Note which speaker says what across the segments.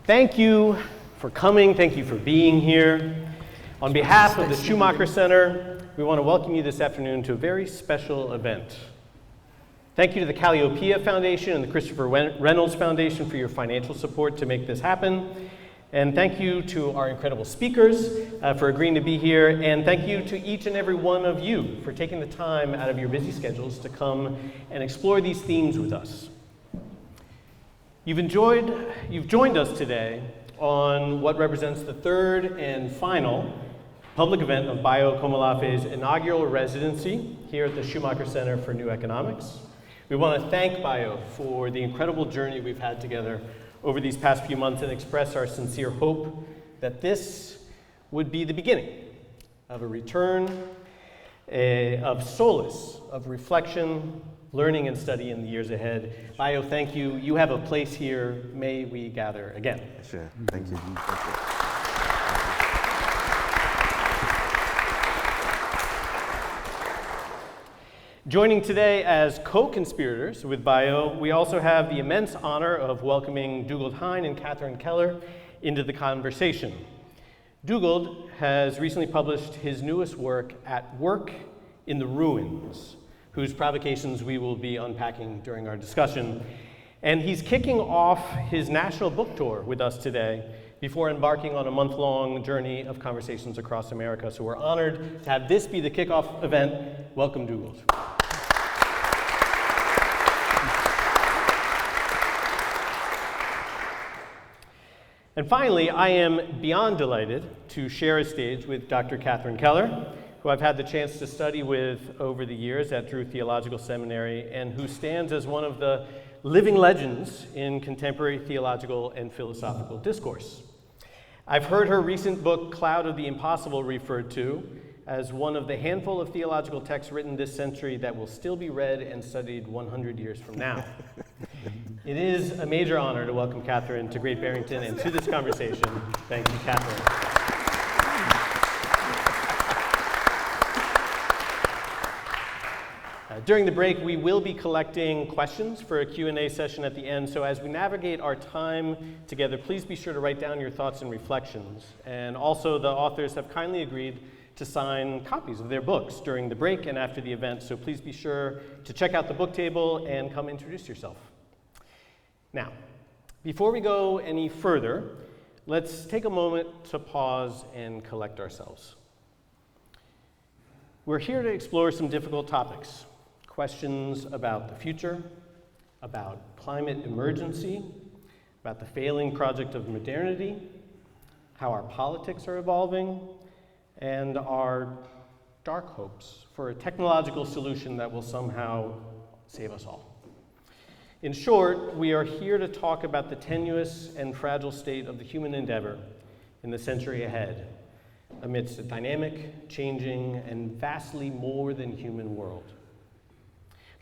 Speaker 1: Thank you for coming. Thank you for being here. On behalf of the Schumacher Center, we want to welcome you this afternoon to a very special event. Thank you to the Calliopeia Foundation and the Christopher Reynolds Foundation for your financial support to make this happen. And thank you to our incredible speakers for agreeing to be here. And thank you to each and every one of you for taking the time out of your busy schedules to come and explore these themes with us. You've joined us today on what represents the third and final public event of Bayo Akomolafe's inaugural residency here at the Schumacher Center for New Economics. We want to thank Bayo for the incredible journey we've had together over these past few months and express our sincere hope that this would be the beginning of a return of solace, of reflection, learning and study in the years ahead. Bayo, thank you. You have a place here. May we gather again.
Speaker 2: Sure. Thank you.
Speaker 1: Joining today as co-conspirators with Bayo, we also have the immense honor of welcoming Dougald Hine and Catherine Keller into the conversation. Dougald has recently published his newest work, At Work in the Ruins, whose provocations we will be unpacking during our discussion. And he's kicking off his national book tour with us today before embarking on a month-long journey of conversations across America. So we're honored to have this be the kickoff event. Welcome, Dougald. And finally, I am beyond delighted to share a stage with Dr. Catherine Keller, who I've had the chance to study with over the years at Drew Theological Seminary, and who stands as one of the living legends in contemporary theological and philosophical discourse. I've heard her recent book, Cloud of the Impossible, referred to as one of the handful of theological texts written this century that will still be read and studied 100 years from now. It is a major honor to welcome Catherine to Great Barrington and to this conversation. Thank you, Catherine. During the break, we will be collecting questions for a Q&A session at the end. So as we navigate our time together, please be sure to write down your thoughts and reflections. And also, the authors have kindly agreed to sign copies of their books during the break and after the event. So please be sure to check out the book table and come introduce yourself. Now, before we go any further, let's take a moment to pause and collect ourselves. We're here to explore some difficult topics. Questions about the future, about climate emergency, about the failing project of modernity, how our politics are evolving, and our dark hopes for a technological solution that will somehow save us all. In short, we are here to talk about the tenuous and fragile state of the human endeavor in the century ahead, amidst a dynamic, changing, and vastly more than human world.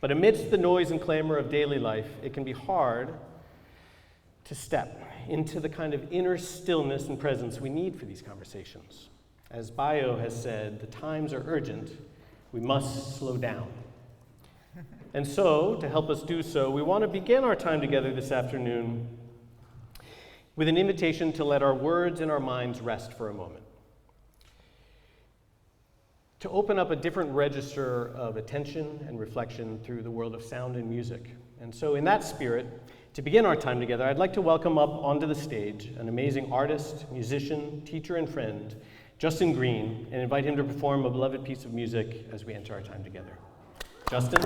Speaker 1: But amidst the noise and clamor of daily life, it can be hard to step into the kind of inner stillness and presence we need for these conversations. As Bayo has said, the times are urgent, we must slow down. And so, to help us do so, we want to begin our time together this afternoon with an invitation to let our words and our minds rest for a moment, to open up a different register of attention and reflection through the world of sound and music. And so in that spirit, to begin our time together, I'd like to welcome up onto the stage an amazing artist, musician, teacher, and friend, Justin Green, and invite him to perform a beloved piece of music as we enter our time together. Justin?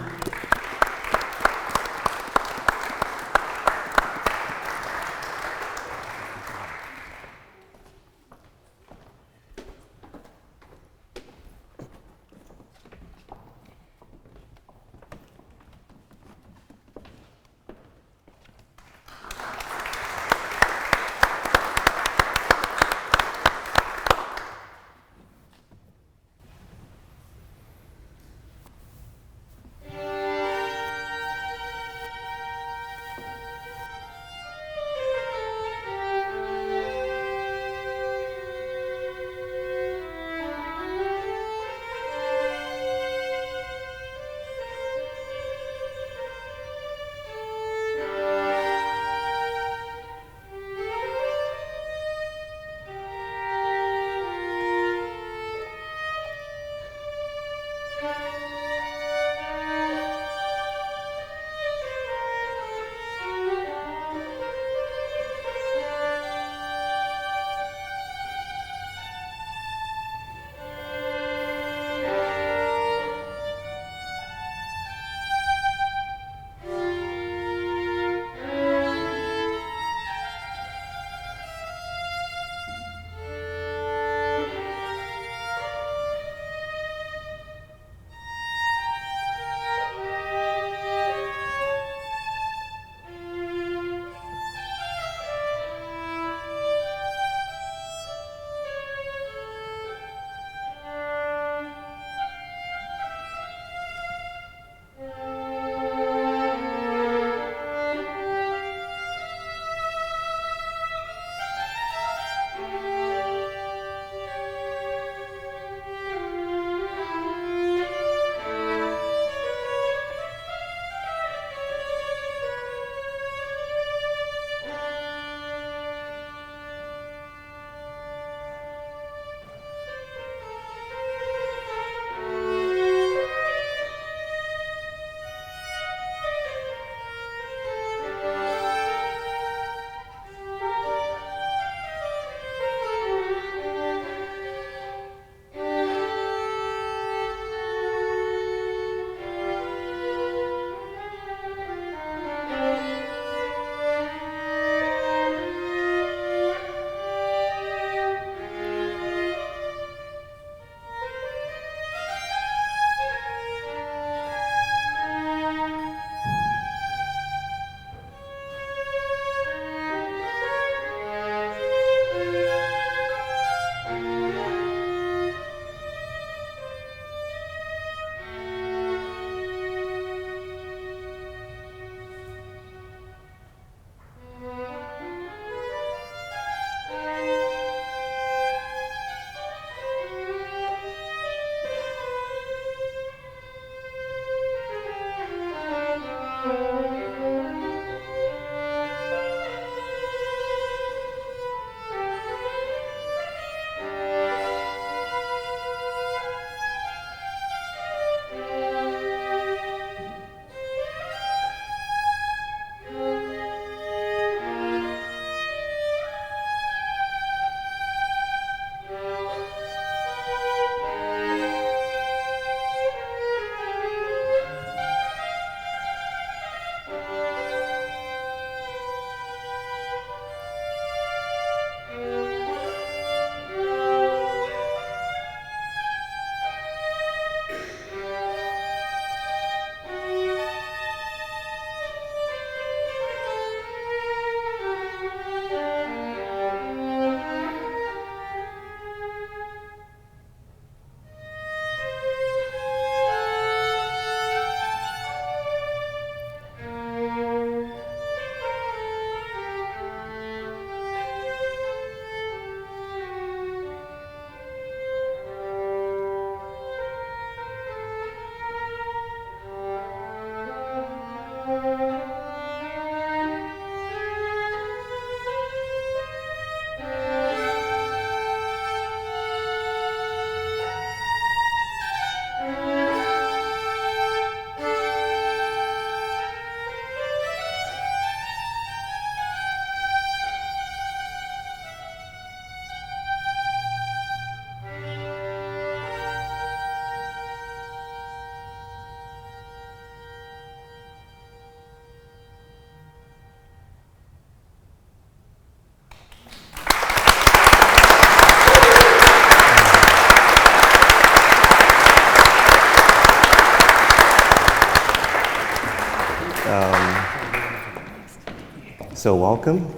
Speaker 2: So welcome,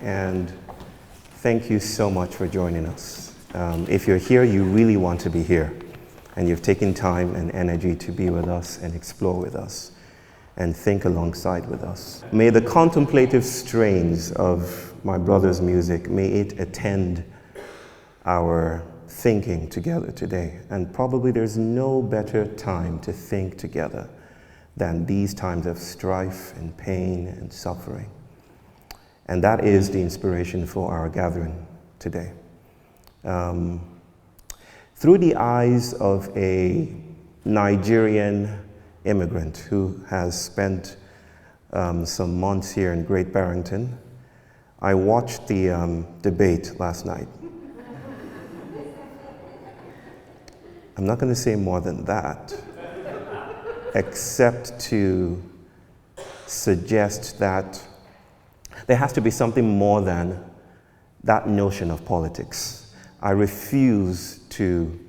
Speaker 2: and thank you so much for joining us. If you're here, you really want to be here, and you've taken time and energy to be with us and explore with us and think alongside with us. May the contemplative strains of my brother's music, may it attend our thinking together today. And probably there's no better time to think together than these times of strife and pain and suffering. And that is the inspiration for our gathering today. Through the eyes of a Nigerian immigrant who has spent some months here in Great Barrington, I watched the debate last night. I'm not going to say more than that, except to suggest that there has to be something more than that notion of politics. I refuse to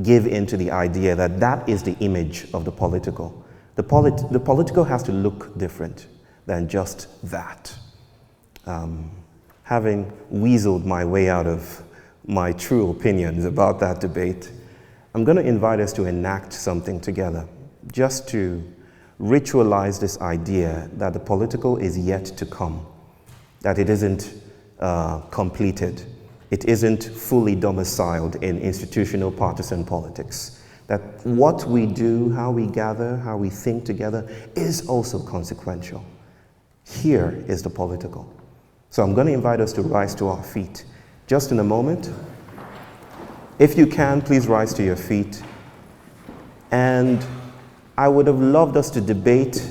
Speaker 2: give into the idea that that is the image of the political. The political has to look different than just that. Having weaseled my way out of my true opinions about that debate, I'm going to invite us to enact something together, just to ritualize this idea that the political is yet to come, that it isn't completed, it isn't fully domiciled in institutional partisan politics, that what we do, how we gather, how we think together is also consequential. Here is the political. So I'm going to invite us to rise to our feet just in a moment. If you can, please rise to your feet. And I would have loved us to debate,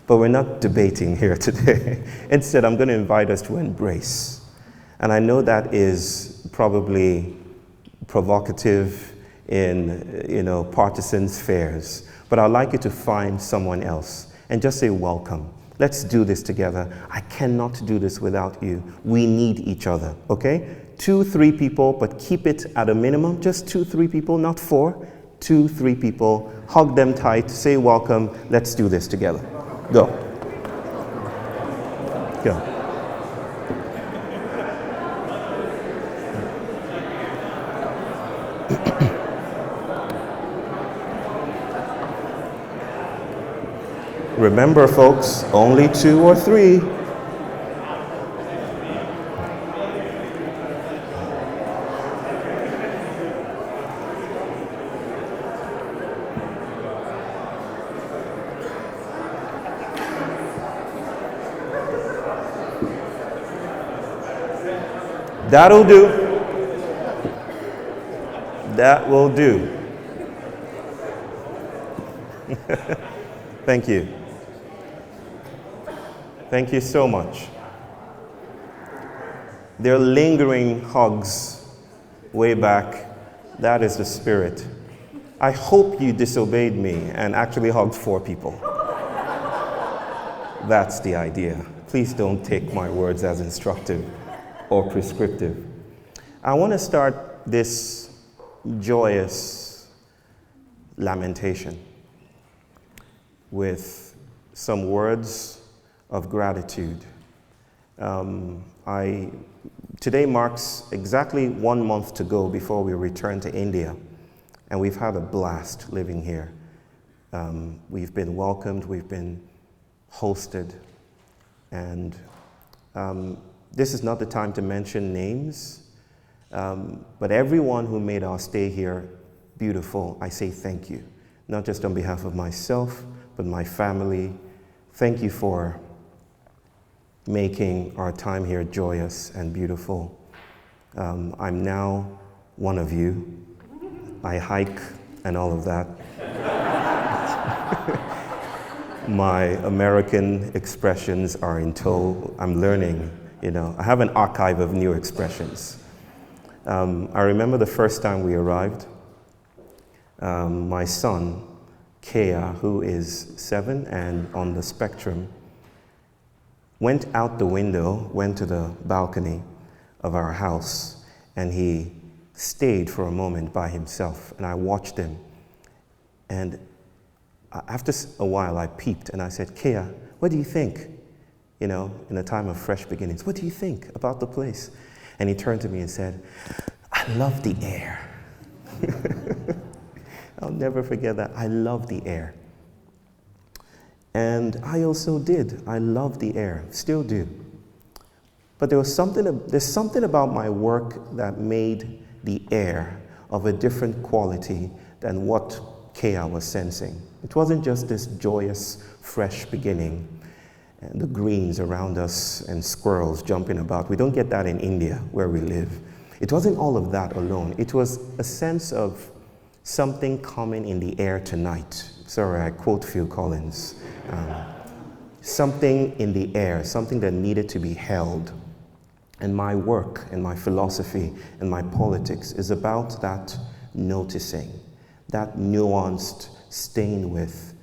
Speaker 2: but we're not debating here today. Instead, I'm going to invite us to embrace. And I know that is probably provocative in partisan spheres, but I'd like you to find someone else and just say welcome. Let's do this together. I cannot do this without you. We need each other, okay? 2, 3 people, but keep it at a minimum. Just 2, 3 people, not 4. 2, 3 people. Hug them tight. Say welcome. Let's do this together. Go. Go. Remember, folks, only 2 or 3. That'll do. That will do. Thank you. Thank you so much. There are lingering hugs way back. That is the spirit. I hope you disobeyed me and actually hugged 4 people. That's the idea. Please don't take my words as instructive or prescriptive. I want to start this joyous lamentation with some words of gratitude. Today marks exactly 1 month to go before we return to India, and we've had a blast living here. We've been welcomed, we've been hosted, and this is not the time to mention names, but everyone who made our stay here beautiful, I say thank you, not just on behalf of myself, but my family, thank you for making our time here joyous and beautiful. I'm now one of you. I hike and all of that. My American expressions are in tow. I'm learning, I have an archive of new expressions. I remember the first time we arrived, my son, Kea, who is 7 and on the spectrum, went out the window, went to the balcony of our house, and he stayed for a moment by himself, and I watched him. And after a while, I peeped, and I said, Kea, what do you think? In a time of fresh beginnings, what do you think about the place? And he turned to me and said, I love the air. I'll never forget that. I love the air. And I also did. I love the air, still do. But there's something about my work that made the air of a different quality than what Kea was sensing. It wasn't just this joyous, fresh beginning, and the greens around us and squirrels jumping about. We don't get that in India, where we live. It wasn't all of that alone. It was a sense of something coming in the air tonight. Sorry, I quote Phil Collins. Something in the air, something that needed to be held. And my work and my philosophy and my politics is about that noticing, that nuanced staying with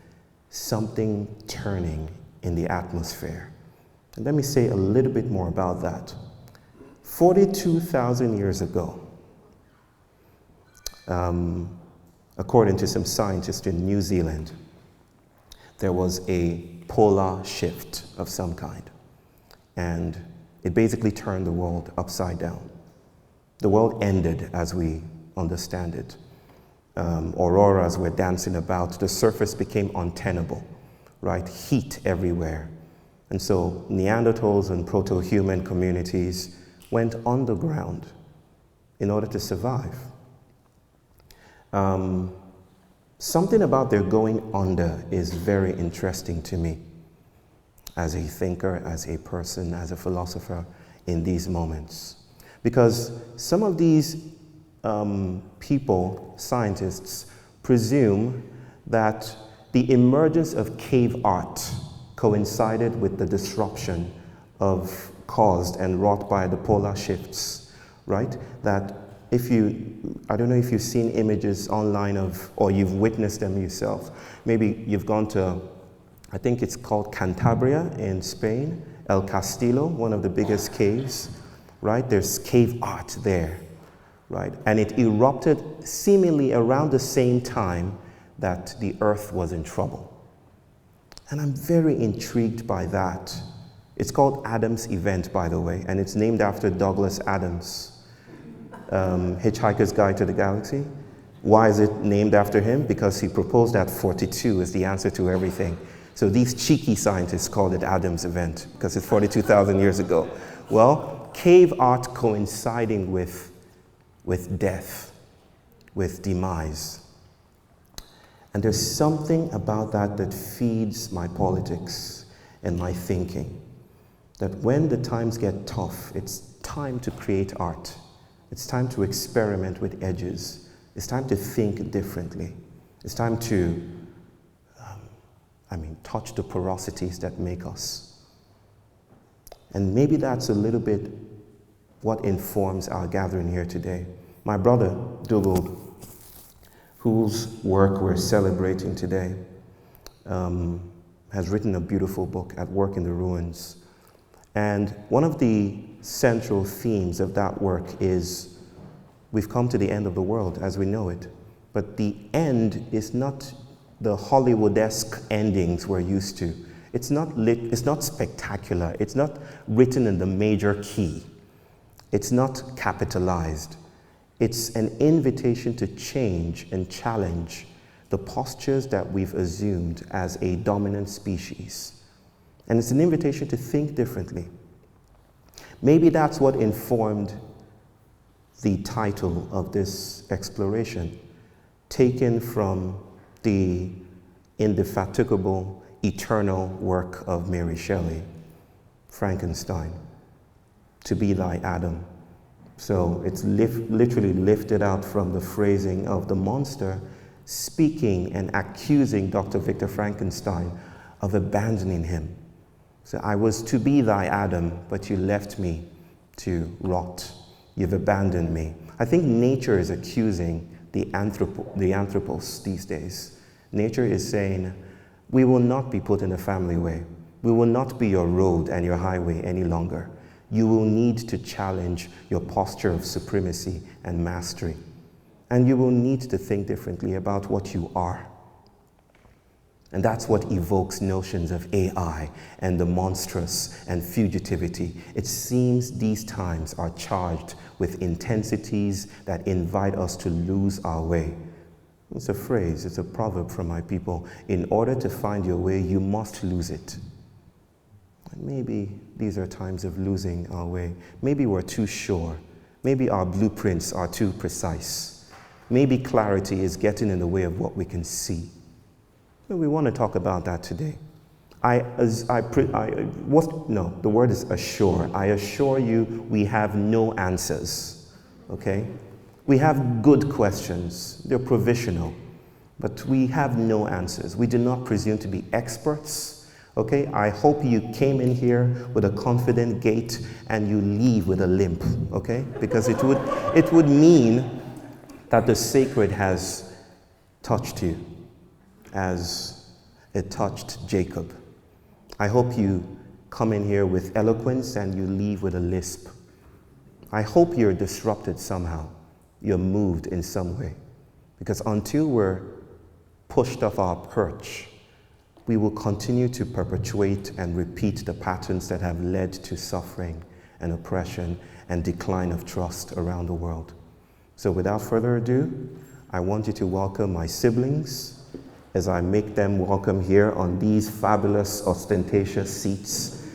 Speaker 2: something turning in the atmosphere. And let me say a little bit more about that. 42,000 years ago, according to some scientists in New Zealand, there was a polar shift of some kind. And it basically turned the world upside down. The world ended as we understand it. Auroras were dancing about. The surface became untenable, right? Heat everywhere. And so Neanderthals and proto-human communities went underground in order to survive. Something about their going under is very interesting to me as a thinker, as a person, as a philosopher in these moments. Because some of these people, scientists, presume that the emergence of cave art coincided with the disruption caused and wrought by the polar shifts, right? That I don't know if you've seen images online or you've witnessed them yourself. Maybe you've gone to, I think it's called Cantabria in Spain, El Castillo, one of the biggest caves, right? There's cave art there, right? And it erupted seemingly around the same time that the earth was in trouble. And I'm very intrigued by that. It's called Adam's Event, by the way, and it's named after Douglas Adams, Hitchhiker's Guide to the Galaxy. Why is it named after him? Because he proposed that 42 is the answer to everything. So these cheeky scientists called it Adam's Event because it's 42,000 years ago. Well, cave art coinciding with death, with demise. And there's something about that feeds my politics and my thinking. That when the times get tough, it's time to create art. It's time to experiment with edges. It's time to think differently. It's time to, touch the porosities that make us. And maybe that's a little bit what informs our gathering here today. My brother, Dougald, whose work we're celebrating today, has written a beautiful book, At Work in the Ruins. And one of the central themes of that work is we've come to the end of the world as we know it. But the end is not the Hollywood-esque endings we're used to. It's not spectacular. It's not written in the major key. It's not capitalized. It's an invitation to change and challenge the postures that we've assumed as a dominant species. And it's an invitation to think differently. Maybe that's what informed the title of this exploration, taken from the indefatigable, eternal work of Mary Shelley, Frankenstein, to be thy Adam. So it's literally lifted out from the phrasing of the monster speaking and accusing Dr. Victor Frankenstein of abandoning him. So I was to be thy Adam, but you left me to rot. You've abandoned me. I think nature is accusing the anthropos these days. Nature is saying, we will not be put in a family way. We will not be your road and your highway any longer. You will need to challenge your posture of supremacy and mastery. And you will need to think differently about what you are. And that's what evokes notions of AI and the monstrous and fugitivity. It seems these times are charged with intensities that invite us to lose our way. It's a phrase, it's a proverb from my people. In order to find your way, you must lose it. And maybe these are times of losing our way. Maybe we're too sure. Maybe our blueprints are too precise. Maybe clarity is getting in the way of what we can see. But we want to talk about that today. The word is assure. I assure you we have no answers, okay? We have good questions. They're provisional, but we have no answers. We do not presume to be experts, okay? I hope you came in here with a confident gait and you leave with a limp, okay? Because it would mean that the sacred has touched you as it touched Jacob. I hope you come in here with eloquence and you leave with a lisp. I hope you're disrupted somehow. You're moved in some way. Because until we're pushed off our perch, we will continue to perpetuate and repeat the patterns that have led to suffering and oppression and decline of trust around the world. So without further ado, I want you to welcome my siblings as I make them welcome here on these fabulous, ostentatious seats.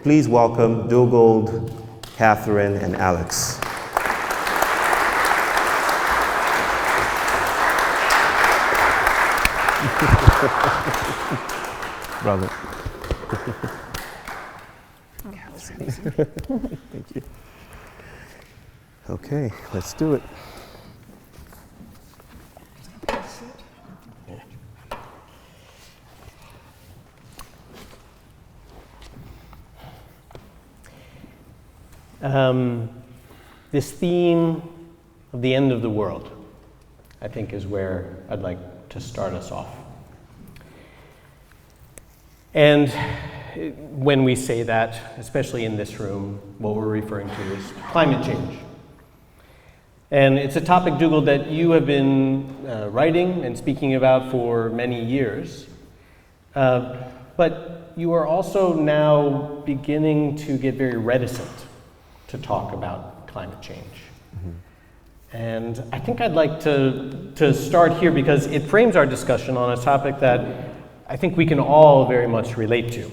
Speaker 2: Please welcome Dougald, Catherine, and Alex. Brother. Thank you. Okay, let's do it.
Speaker 1: This theme of the end of the world, I think, is where I'd like to start us off. And when we say that, especially in this room, what we're referring to is climate change. And it's a topic, Dougald, that you have been writing and speaking about for many years. But you are also now beginning to get very reticent to talk about climate change. Mm-hmm. And I think I'd like to start here because it frames our discussion on a topic that I think we can all very much relate to.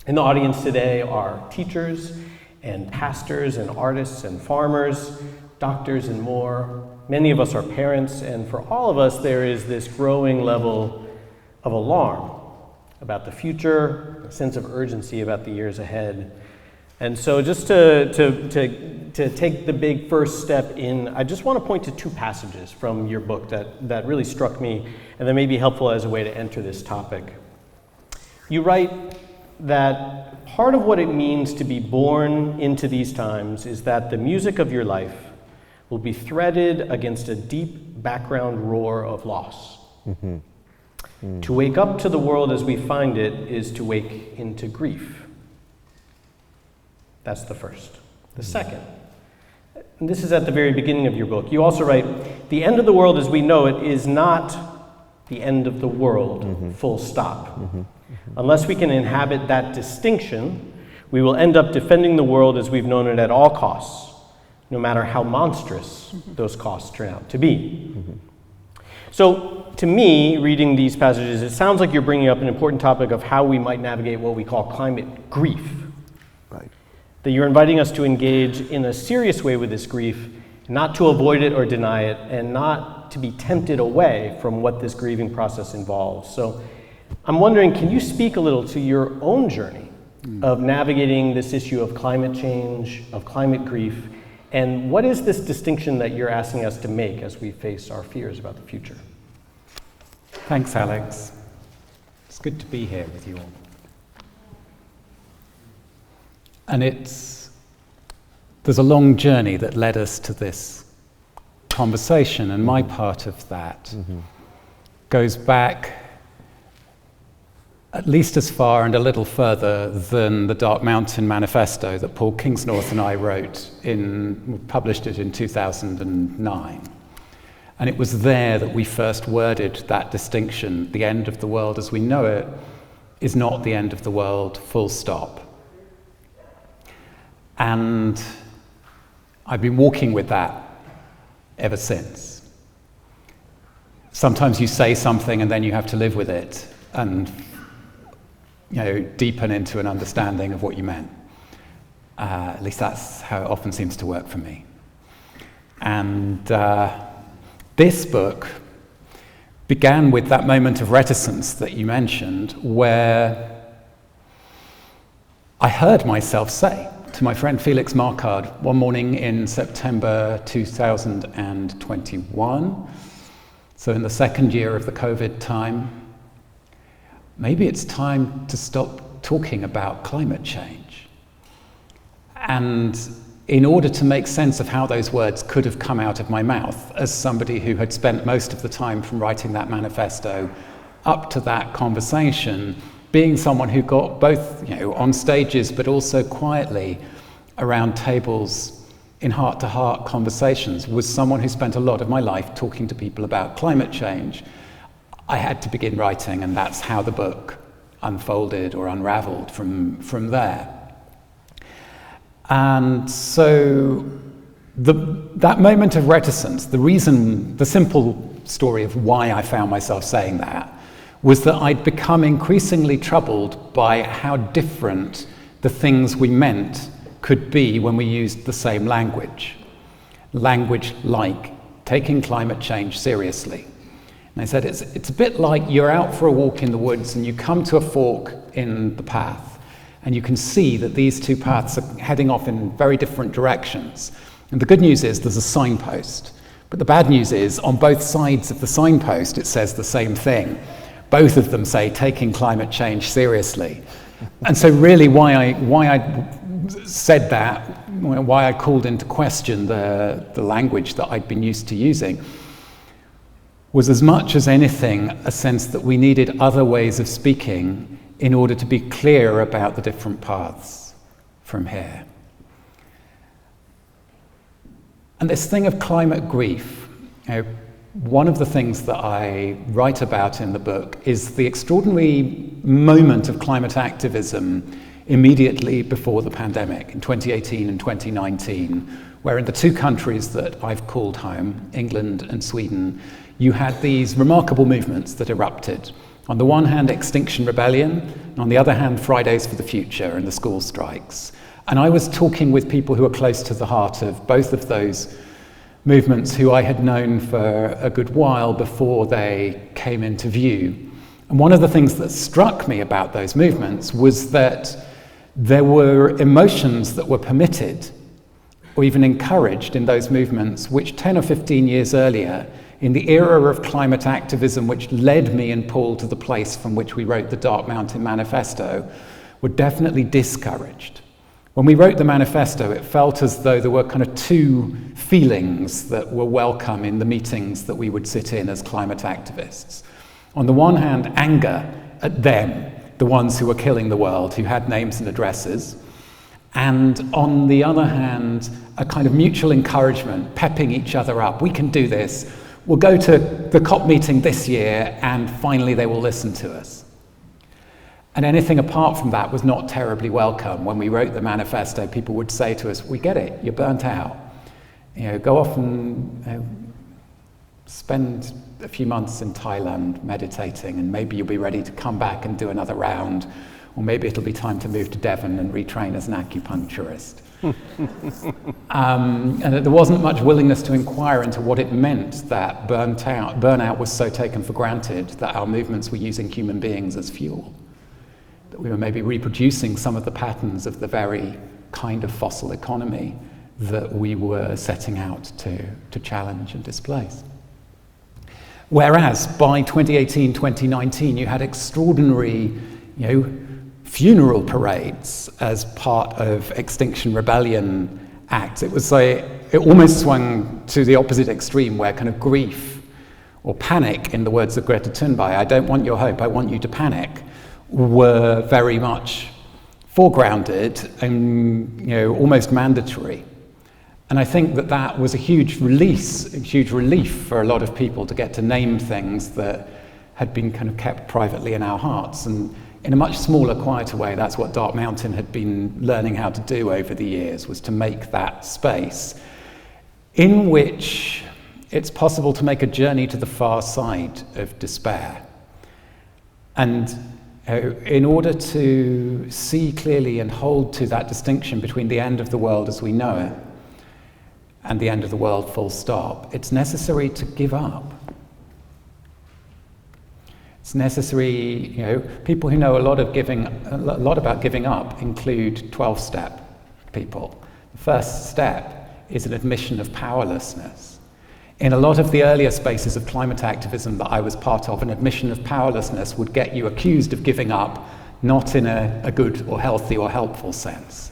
Speaker 1: In the audience today are teachers and pastors and artists and farmers, doctors and more. Many of us are parents, and for all of us there is this growing level of alarm about the future, a sense of urgency about the years ahead. And so just to take the big first step in, I just want to point to two passages from your book that really struck me and that may be helpful as a way to enter this topic. You write that part of what it means to be born into these times is that the music of your life will be threaded against a deep background roar of loss. Mm-hmm. Mm. To wake up to the world as we find it is to wake into grief. That's the first. The second, and this is at the very beginning of your book, you also write, the end of the world as we know it is not the end of the world, mm-hmm. full stop. Mm-hmm. Mm-hmm. Unless we can inhabit that distinction, we will end up defending the world as we've known it at all costs, no matter how monstrous mm-hmm. those costs turn out to be. Mm-hmm. So, to me, reading these passages, it sounds like you're bringing up an important topic of how we might navigate what we call climate grief.
Speaker 2: Right.
Speaker 1: That you're inviting us to engage in a serious way with this grief, not to avoid it or deny it, and not to be tempted away from what this grieving process involves. So I'm wondering, can you speak a little to your own journey of navigating this issue of climate change, of climate grief, and what is this distinction that you're asking us to make as we face our fears about the future?
Speaker 3: Thanks, Alex. It's good to be here with you all. And there's a long journey that led us to this conversation, and my part of that goes back at least as far and a little further than the Dark Mountain Manifesto that Paul Kingsnorth and I published it in 2009. And it was there that we first worded that distinction. The end of the world as we know it is not the end of the world, full stop. And I've been walking with that ever since. Sometimes you say something and then you have to live with it and deepen into an understanding of what you meant. At least that's how it often seems to work for me. And this book began with that moment of reticence that you mentioned, where I heard myself say to my friend Felix Marquardt one morning in September 2021, so in the second year of the COVID time, maybe it's time to stop talking about climate change. And in order to make sense of how those words could have come out of my mouth, as somebody who had spent most of the time from writing that manifesto up to that conversation, being someone who got both on stages but also quietly around tables in heart-to-heart conversations, was someone who spent a lot of my life talking to people about climate change, I had to begin writing, and that's how the book unfolded or unraveled from there. And so that moment of reticence, the simple story of why I found myself saying that, was that I'd become increasingly troubled by how different the things we meant could be when we used the same language. Language like taking climate change seriously. And I said, it's a bit like you're out for a walk in the woods and you come to a fork in the path, and you can see that these two paths are heading off in very different directions. And the good news is there's a signpost. But the bad news is on both sides of the signpost it says the same thing. Both of them say taking climate change seriously. And so really why I said that, why I called into question the language that I'd been used to using, was as much as anything a sense that we needed other ways of speaking in order to be clear about the different paths from here. And this thing of climate grief, one of the things that I write about in the book is the extraordinary moment of climate activism immediately before the pandemic in 2018 and 2019, where in the two countries that I've called home, England and Sweden, you had these remarkable movements that erupted. On the one hand, Extinction Rebellion, and on the other hand, Fridays for the Future and the school strikes. And I was talking with people who are close to the heart of both of those movements, who I had known for a good while before they came into view. And one of the things that struck me about those movements was that there were emotions that were permitted or even encouraged in those movements, which 10 or 15 years earlier, in the era of climate activism, which led me and Paul to the place from which we wrote the Dark Mountain Manifesto, were definitely discouraged. When we wrote the manifesto, it felt as though there were kind of two feelings that were welcome in the meetings that we would sit in as climate activists. On the one hand, anger at them, the ones who were killing the world, who had names and addresses. And on the other hand, a kind of mutual encouragement, pepping each other up. We can do this. We'll go to the COP meeting this year, and finally they will listen to us. And anything apart from that was not terribly welcome. When we wrote the manifesto, people would say to us, we get it, you're burnt out. Go off and spend a few months in Thailand meditating, and maybe you'll be ready to come back and do another round, or maybe it'll be time to move to Devon and retrain as an acupuncturist. And that there wasn't much willingness to inquire into what it meant that burnout was so taken for granted that our movements were using human beings as fuel. That we were maybe reproducing some of the patterns of the very kind of fossil economy that we were setting out to challenge and displace. Whereas by 2018, 2019, you had extraordinary, funeral parades as part of Extinction Rebellion acts. It was it almost swung to the opposite extreme, where kind of grief or panic, in the words of Greta Thunberg, I don't want your hope, I want you to panic, were very much foregrounded and almost mandatory. And I think that was a huge relief for a lot of people to get to name things that had been kind of kept privately in our hearts. And in a much smaller, quieter way, that's what Dark Mountain had been learning how to do over the years, was to make that space in which it's possible to make a journey to the far side of despair. And in order to see clearly and hold to that distinction between the end of the world as we know it and the end of the world full stop, it's necessary to give up. It's necessary, people who know a lot about giving up include 12-step people. The first step is an admission of powerlessness. In a lot of the earlier spaces of climate activism that I was part of, an admission of powerlessness would get you accused of giving up, not in a good or healthy or helpful sense.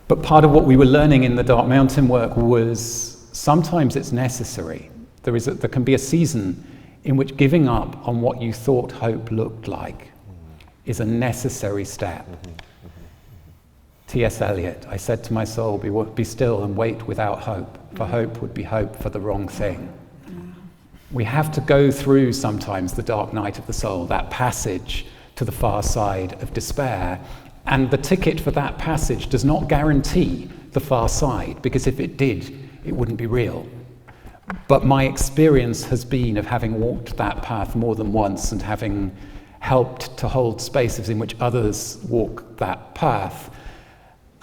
Speaker 3: But part of what we were learning in the Dark Mountain work was sometimes it's necessary. There can be a season in which giving up on what you thought hope looked like is a necessary step. T.S. Eliot, I said to my soul, be still and wait without hope, for hope would be hope for the wrong thing. We have to go through sometimes the dark night of the soul, that passage to the far side of despair. And the ticket for that passage does not guarantee the far side, because if it did, it wouldn't be real. But my experience has been of having walked that path more than once and having helped to hold spaces in which others walk that path,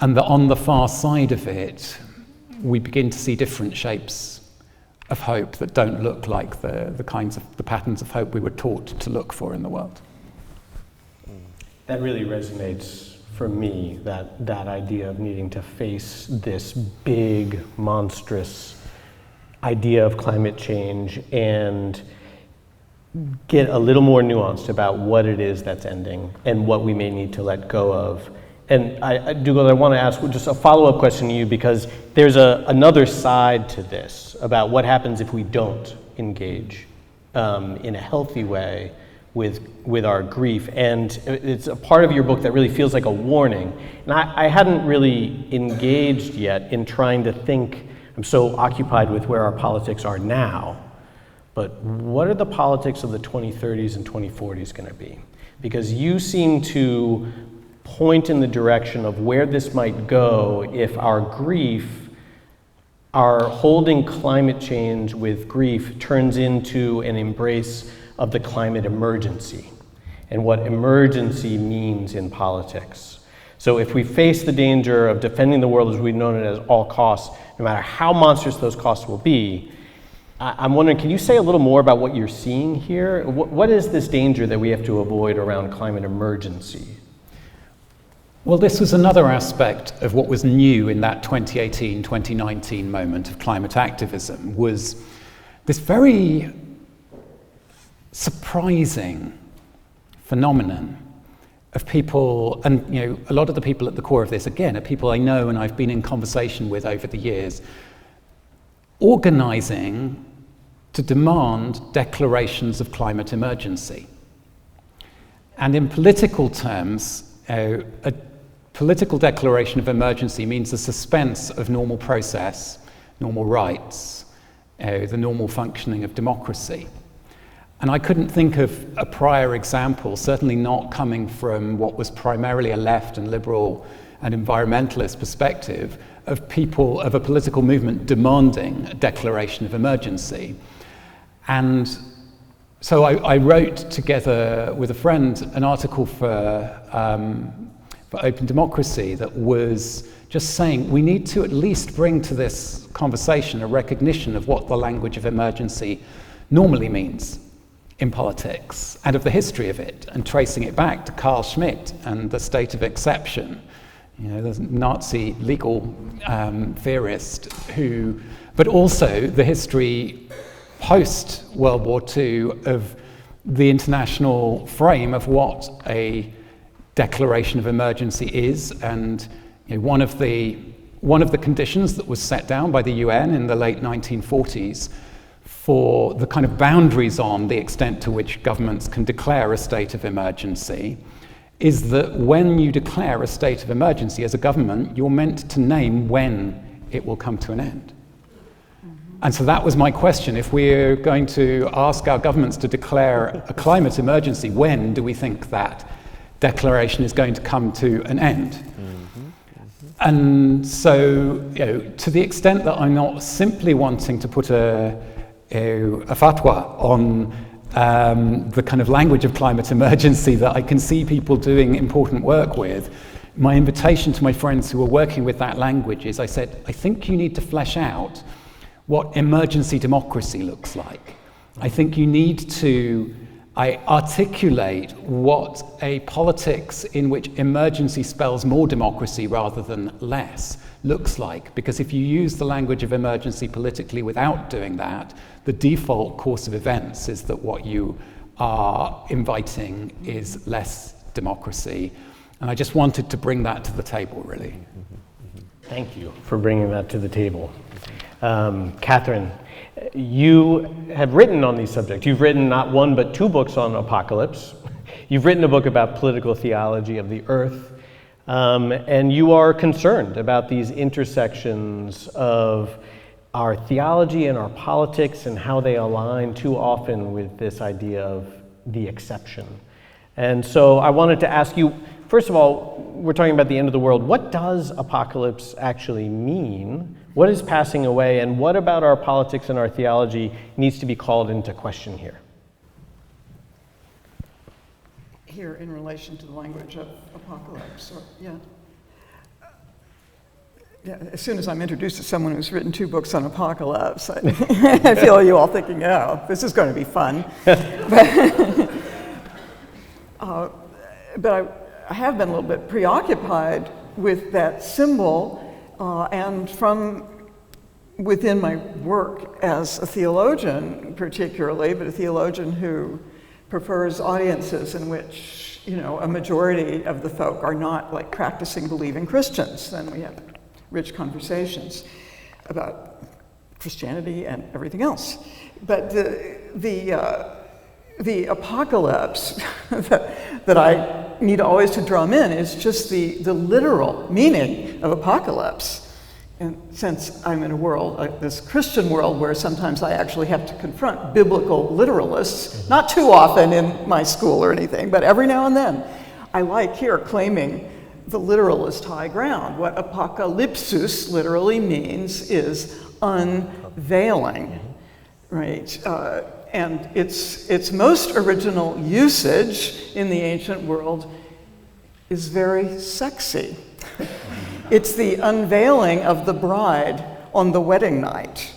Speaker 3: and that on the far side of it, we begin to see different shapes of hope that don't look like the patterns of hope we were taught to look for in the world.
Speaker 1: That really resonates for me, that idea of needing to face this big, monstrous idea of climate change and get a little more nuanced about what it is that's ending and what we may need to let go of. And Dougald, I want to ask just a follow-up question to you, because there's another side to this about what happens if we don't engage in a healthy way with our grief. And it's a part of your book that really feels like a warning. And I hadn't really engaged yet in trying to think. I'm so occupied with where our politics are now, but what are the politics of the 2030s and 2040s going to be? Because you seem to point in the direction of where this might go if our holding climate change with grief turns into an embrace of the climate emergency and what emergency means in politics. So if we face the danger of defending the world as we've known it at all costs, no matter how monstrous those costs will be, I'm wondering, can you say a little more about what you're seeing here? What is this danger that we have to avoid around climate emergency?
Speaker 3: Well, this was another aspect of what was new in that 2018-2019 moment of climate activism, was this very surprising phenomenon of people, and a lot of the people at the core of this, again, are people I know and I've been in conversation with over the years, organizing to demand declarations of climate emergency. And in political terms, a political declaration of emergency means the suspense of normal process, normal rights, the normal functioning of democracy. And I couldn't think of a prior example, certainly not coming from what was primarily a left and liberal and environmentalist perspective, of a political movement demanding a declaration of emergency. And so I wrote together with a friend an article for for open democracy that was just saying we need to at least bring to this conversation a recognition of what the language of emergency normally means in politics and of the history of it, and tracing it back to Carl Schmitt and the state of exception, the Nazi legal theorist but also the history post World War II of the international frame of what a declaration of emergency is, and one of the conditions that was set down by the UN in the late 1940s for the kind of boundaries on the extent to which governments can declare a state of emergency is that when you declare a state of emergency as a government, you're meant to name when it will come to an end. And so that was my question. If we're going to ask our governments to declare a climate emergency, when do we think that declaration is going to come to an end? And so, to the extent that I'm not simply wanting to put a fatwa on the kind of language of climate emergency that I can see people doing important work with, my invitation to my friends who are working with that language is, I said, I think you need to flesh out what emergency democracy looks like. I think you need to articulate what a politics in which emergency spells more democracy rather than less looks like. Because if you use the language of emergency politically without doing that, the default course of events is that what you are inviting is less democracy. And I just wanted to bring that to the table, really.
Speaker 1: Thank you for bringing that to the table. Catherine, you have written on these subjects. You've written not one but two books on apocalypse. You've written a book about political theology of the earth, and you are concerned about these intersections of our theology and our politics and how they align too often with this idea of the exception. And so I wanted to ask you, first of all, we're talking about the end of the world. What does apocalypse actually mean? What is passing away, and what about our politics and our theology needs to be called into question here?
Speaker 4: Here, in relation to the language of apocalypse, as soon as I'm introduced to someone who's written two books on apocalypse, I feel you all thinking, oh, this is going to be fun. But I have been a little bit preoccupied with that symbol, and from within my work as a theologian particularly, but a theologian who prefers audiences in which, a majority of the folk are not like practicing believing Christians. Then we have rich conversations about Christianity and everything else. But the apocalypse that I need always to drum in is just the literal meaning of apocalypse. And since I'm in a world, this Christian world, where sometimes I actually have to confront biblical literalists, not too often in my school or anything, but every now and then, I like here claiming the literalist high ground. What apocalypsis literally means is unveiling, right? And its most original usage in the ancient world is very sexy. It's the unveiling of the bride on the wedding night.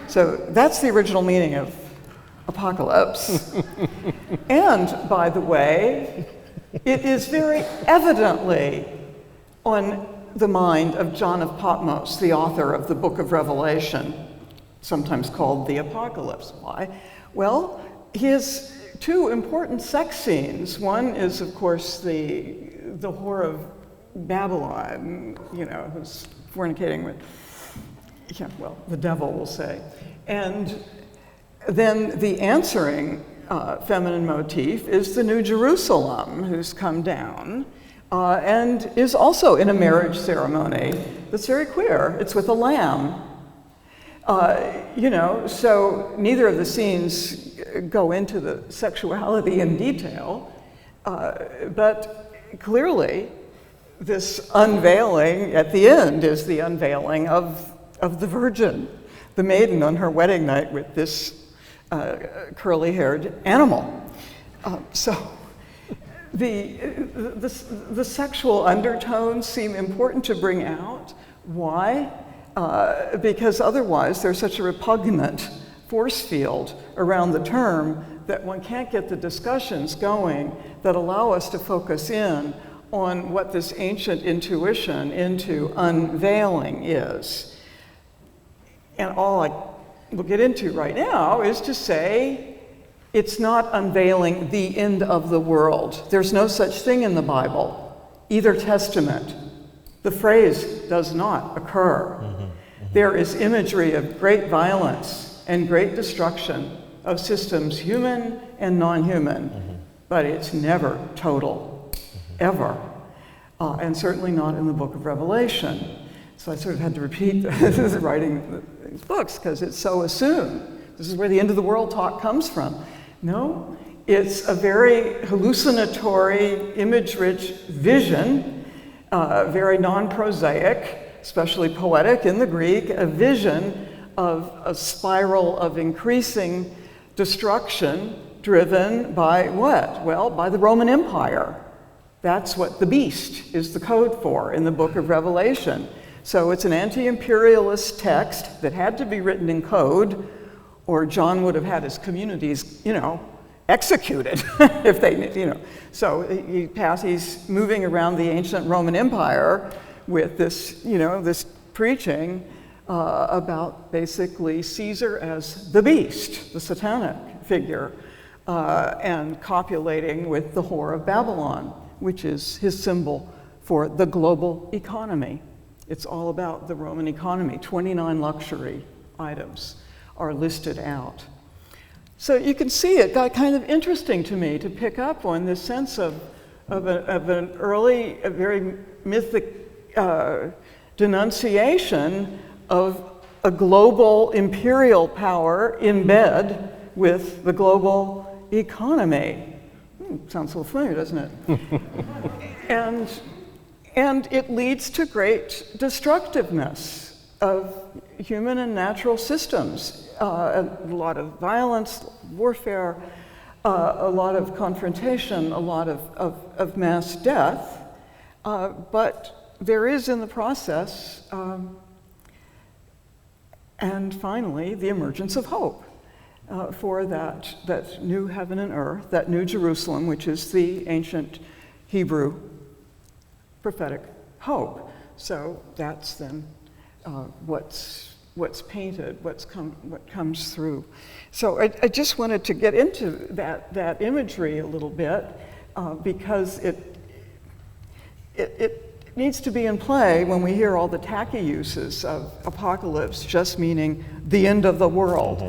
Speaker 4: So that's the original meaning of apocalypse. And, by the way, it is very evidently on the mind of John of Patmos, the author of the book of Revelation, sometimes called the Apocalypse. Why? Well, he has two important sex scenes. One is, of course, the whore of Babylon, who's fornicating with, the devil, we'll say. And then the answering feminine motif is the New Jerusalem, who's come down and is also in a marriage ceremony that's very queer. It's with a lamb. So neither of the scenes go into the sexuality in detail, but clearly this unveiling at the end is the unveiling of the virgin, the maiden on her wedding night with this curly-haired animal. So The sexual undertones seem important to bring out. Why? Because otherwise there's such a repugnant force field around the term that one can't get the discussions going that allow us to focus in on what this ancient intuition into unveiling is. And all I will get into right now is to say it's not unveiling the end of the world. There's no such thing in the Bible, either testament. The phrase does not occur. There is imagery of great violence and great destruction of systems, human and non-human, but it's never total, ever. And certainly not in the book of Revelation. So I sort of had to repeat writing these books because it's so assumed. This is where the end of the world talk comes from. No, it's a very hallucinatory, image-rich vision, very non-prosaic, especially poetic in the Greek, a vision of a spiral of increasing destruction driven by what? Well, by the Roman Empire. That's what the beast is the code for in the book of Revelation. So it's an anti-imperialist text that had to be written in code, or John would have had his communities, executed if they, So he's moving around the ancient Roman Empire with this, this preaching about basically Caesar as the beast, the satanic figure, and copulating with the whore of Babylon, which is his symbol for the global economy. It's all about the Roman economy. 29 luxury items are listed out. So you can see it got kind of interesting to me to pick up on this sense of an early, a very mythic denunciation of a global imperial power in bed with the global economy. Sounds so familiar, doesn't it? And it leads to great destructiveness of human and natural systems. A lot of violence, warfare, a lot of confrontation, a lot of mass death. But there is in the process, and finally, the emergence of hope for that new heaven and earth, that new Jerusalem, which is the ancient Hebrew prophetic hope. So that's then what's painted, what comes through. So I just wanted to get into that imagery a little bit because it needs to be in play when we hear all the tacky uses of apocalypse just meaning the end of the world.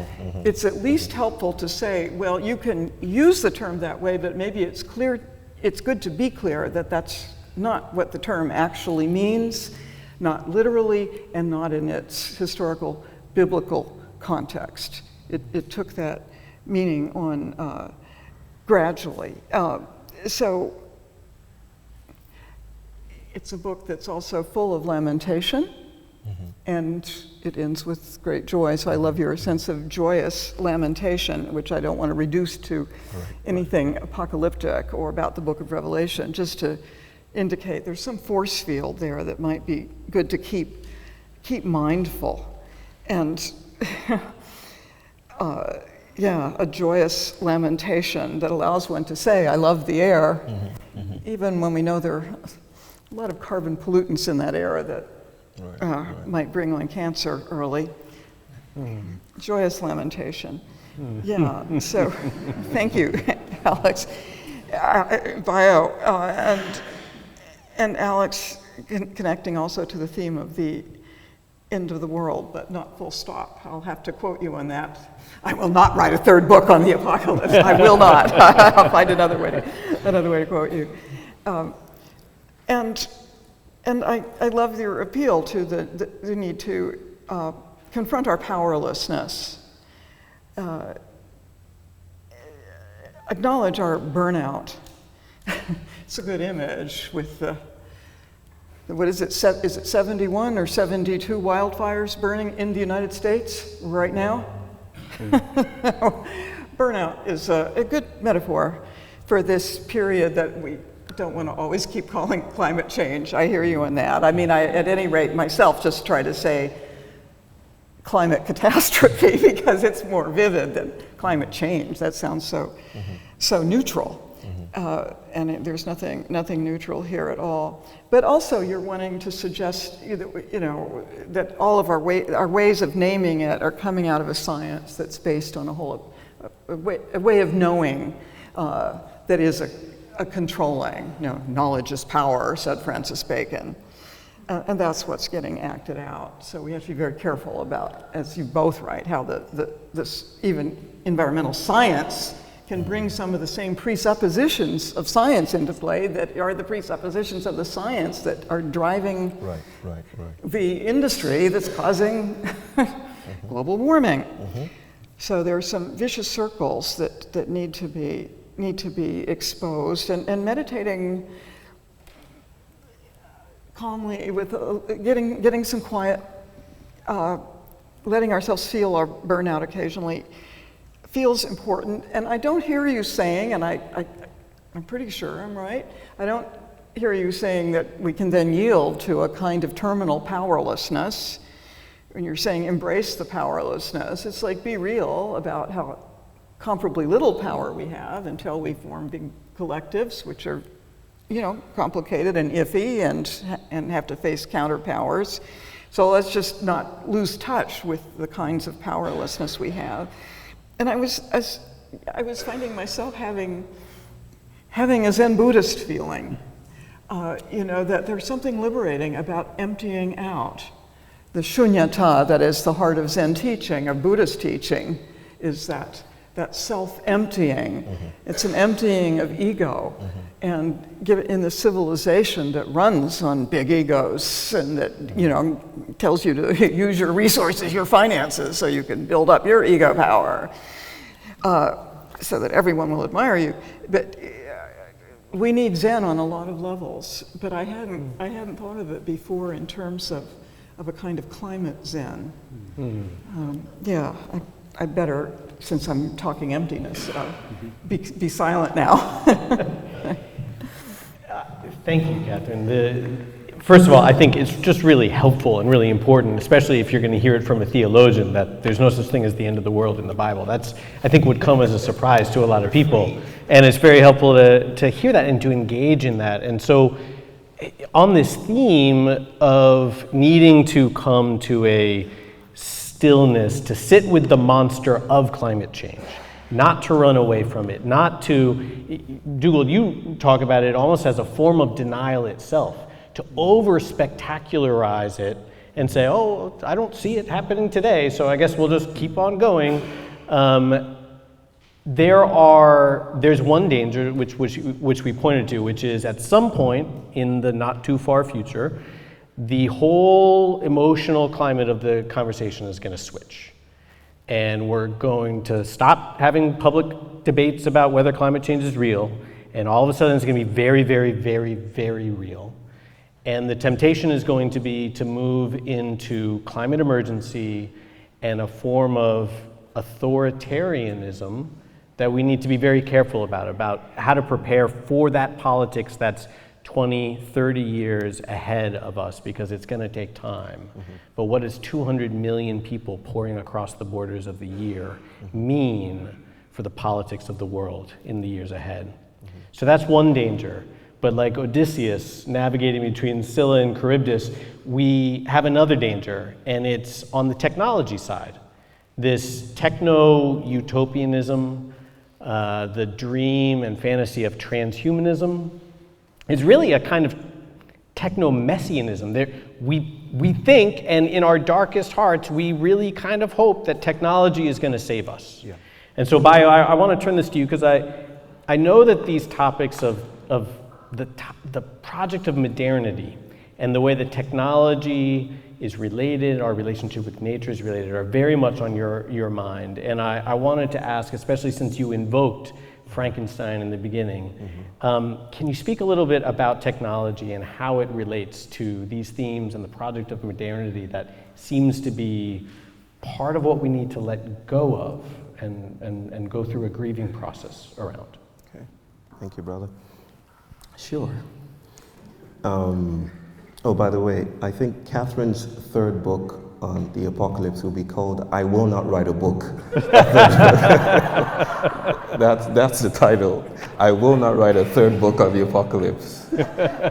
Speaker 4: It's at least helpful to say, well, you can use the term that way, but maybe it's good to be clear that that's not what the term actually means, not literally, and not in its historical biblical context. It took that meaning on gradually. So it's a book that's also full of lamentation, and it ends with great joy. So I love your sense of joyous lamentation, which I don't want to reduce to anything apocalyptic or about the book of Revelation, just to indicate there's some force field there that might be good to keep mindful. And a joyous lamentation that allows one to say, I love the air, even when we know there are a lot of carbon pollutants in that air that might bring on cancer early. Joyous lamentation. Yeah, so thank you, Alex. Bayo, and Alex connecting also to the theme of the end of the world, but not full stop. I'll have to quote you on that. I will not write a third book on the apocalypse. I will not. I'll find another way to quote you. And I love your appeal to the need to confront our powerlessness, acknowledge our burnout. It's a good image with the what is it? Is it 71 or 72 wildfires burning in the United States right now? Burnout is a good metaphor for this period that we don't want to always keep calling climate change. I hear you on that. I mean, I, at any rate, myself just try to say climate catastrophe because it's more vivid than climate change. That sounds so so neutral. And there's nothing neutral here at all. But also, you're wanting to suggest that all of our ways of naming it are coming out of a science that's based on a way of knowing that is a controlling. Knowledge is power, said Francis Bacon. And that's what's getting acted out. So we have to be very careful about, as you both write, how this even environmental science can bring some of the same presuppositions of science into play that are the presuppositions of the science that are driving the industry that's causing global warming. So there are some vicious circles that need to be exposed, and meditating calmly with getting some quiet, letting ourselves feel our burnout occasionally feels important. And I don't hear you saying, and I'm pretty sure I'm right, I don't hear you saying that we can then yield to a kind of terminal powerlessness. When you're saying embrace the powerlessness, it's like be real about how comparably little power we have until we form big collectives, which are complicated and iffy and have to face counterpowers. So let's just not lose touch with the kinds of powerlessness we have. And I was finding myself having a Zen Buddhist feeling, that there's something liberating about emptying out. The shunyata, that is the heart of Zen teaching, or Buddhist teaching, is that self-emptying. It's an emptying of ego. And in the civilization that runs on big egos and that tells you to use your resources, your finances, so you can build up your ego power, so that everyone will admire you. But we need Zen on a lot of levels. But I hadn't thought of it before in terms of a kind of climate Zen. I better, since I'm talking emptiness, be silent now.
Speaker 1: Thank you, Catherine. First of all, I think it's just really helpful and really important, especially if you're going to hear it from a theologian, that there's no such thing as the end of the world in the Bible. That's, I think, would come as a surprise to a lot of people. And it's very helpful to hear that and to engage in that. And so on this theme of needing to come to a stillness, to sit with the monster of climate change, not to run away from it, not to, Dougald, you talk about it almost as a form of denial itself, to over-spectacularize it and say, oh, I don't see it happening today, so I guess we'll just keep on going. There's one danger which we pointed to, which is at some point in the not too far future, the whole emotional climate of the conversation is going to switch. And we're going to stop having public debates about whether climate change is real, and all of a sudden it's going to be very, very, very, very real. And the temptation is going to be to move into climate emergency and a form of authoritarianism that we need to be very careful about how to prepare for that politics that's 20, 30 years ahead of us, because it's going to take time. But what does 200 million people pouring across the borders of the year mean for the politics of the world in the years ahead? So that's one danger. But like Odysseus navigating between Scylla and Charybdis, we have another danger, and it's on the technology side. This techno-utopianism, the dream and fantasy of transhumanism, is really a kind of techno-messianism. We think, and in our darkest hearts, we really kind of hope that technology is going to save us. Yeah. And so, Bayo, I want to turn this to you, because I know that these topics of the project of modernity and the way that technology is related, our relationship with nature is related, are very much on your mind. And I wanted to ask, especially since you invoked Frankenstein in the beginning, can you speak a little bit about technology and how it relates to these themes and the project of modernity that seems to be part of what we need to let go of and go through a grieving process around?
Speaker 2: Okay. Thank you, brother. Sure. Oh, by the way, I think Catherine's third book on the apocalypse will be called "I Will Not Write a Book." That's the title. I will not write a third book on the apocalypse.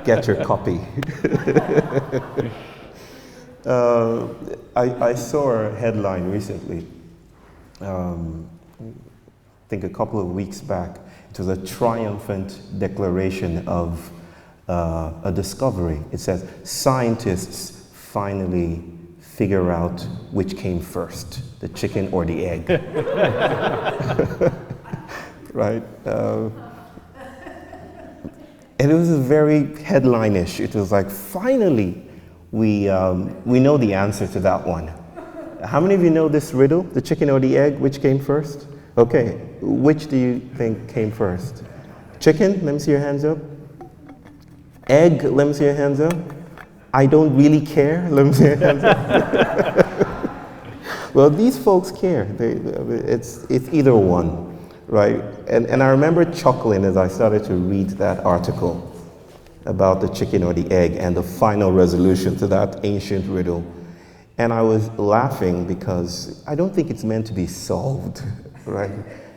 Speaker 2: Get your copy. I saw a headline recently, I think a couple of weeks back. It was a triumphant declaration of a discovery. It says, scientists finally figure out which came first, the chicken or the egg. Right? And it was very headline-ish. It was like, finally, we know the answer to that one. How many of you know this riddle, the chicken or the egg, which came first? Okay, which do you think came first? Chicken? Let me see your hands up. Egg? Let me see your hands up. I don't really care. Let me see your hands up. Well, these folks care. It's either one, right? And I remember chuckling as I started to read that article about the chicken or the egg and the final resolution to that ancient riddle. And I was laughing because I don't think it's meant to be solved, right?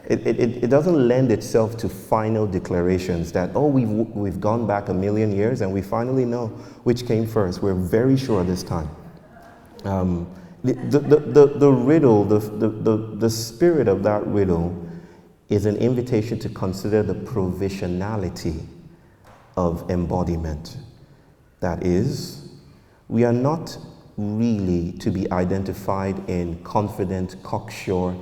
Speaker 2: It doesn't lend itself to final declarations that, oh, we've gone back 1,000,000 years and we finally know which came first. We're very sure this time. The riddle, the spirit of that riddle is an invitation to consider the provisionality of embodiment. That is, we are not really to be identified in confident, cocksure,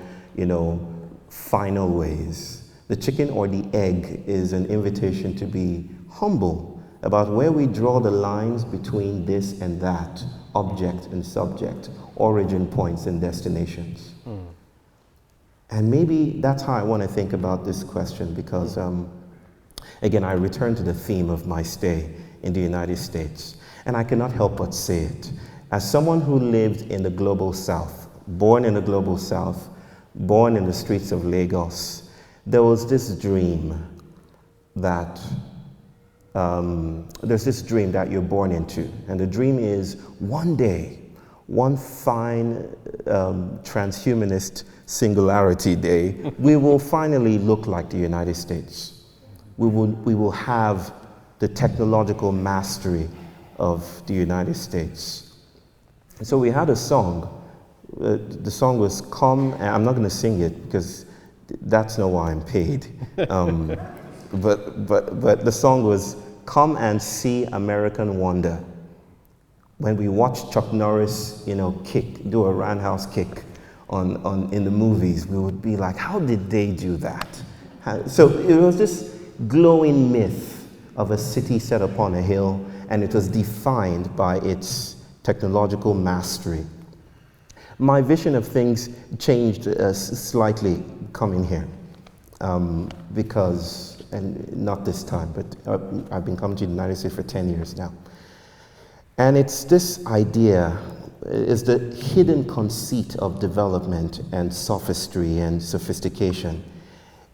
Speaker 2: final ways. The chicken or the egg is an invitation to be humble about where we draw the lines between this and that, object and subject, origin points and destinations. And maybe that's how I want to think about this question because, again, I return to the theme of my stay in the United States, and I cannot help but say it. As someone who lived in the global South, born in the global South, born in the streets of Lagos, there was this dream that, there's this dream that you're born into. And the dream is one day, one fine transhumanist singularity day, we will finally look like the United States. We will have the technological mastery of the United States. And so we had a song. The song was Come, and I'm not going to sing it because that's not why I'm paid. But the song was Come and See American Wonder. When we watched Chuck Norris, do a roundhouse kick in the movies, we would be like, how did they do that? So it was this glowing myth of a city set upon a hill, and it was defined by its technological mastery. My vision of things changed slightly coming here because, and not this time, but I've been coming to the United States for 10 years now. And it's this idea, is the hidden conceit of development and sophistry and sophistication,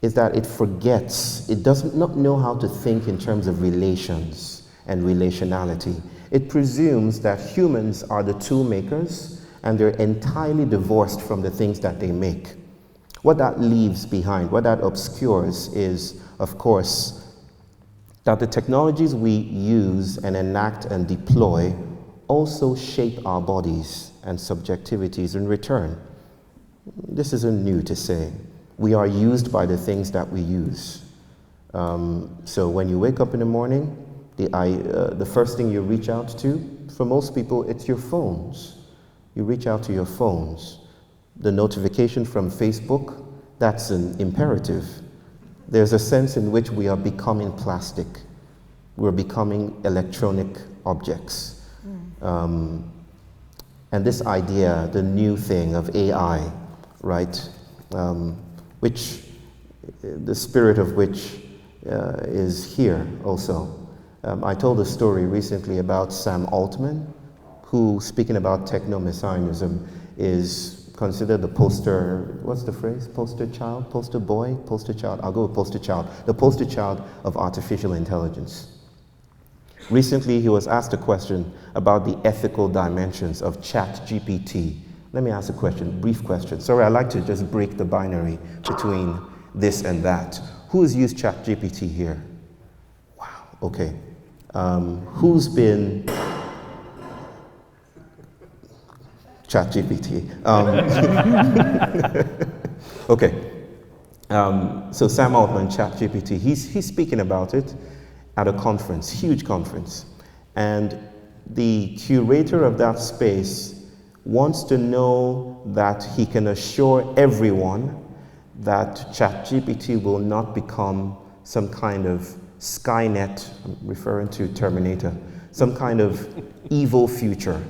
Speaker 2: is that it forgets, it does not know how to think in terms of relations and relationality. It presumes that humans are the tool makers and they're entirely divorced from the things that they make. What that leaves behind, what that obscures is, of course, that the technologies we use and enact and deploy also shape our bodies and subjectivities in return. This isn't new to say. We are used by the things that we use. So when you wake up in the morning, the first thing you reach out to, for most people, it's your phones. You reach out to your phones. The notification from Facebook, that's an imperative. There's a sense in which we are becoming plastic. We're becoming electronic objects. And this idea, the new thing of AI, right? Which, the spirit of which is here also. I told a story recently about Sam Altman, who, speaking about techno-messianism, is considered the poster, what's the phrase? Poster child, poster boy, poster child. I'll go with poster child. The poster child of artificial intelligence. Recently, he was asked a question about the ethical dimensions of ChatGPT. Let me ask a question, brief question. Sorry, I like to just break the binary between this and that. Who has used ChatGPT here? Wow, okay. Who's been ChatGPT? Okay. So Sam Altman, ChatGPT, he's speaking about it at a conference, huge conference. And the curator of that space wants to know that he can assure everyone that ChatGPT will not become some kind of Skynet, I'm referring to Terminator, some kind of evil future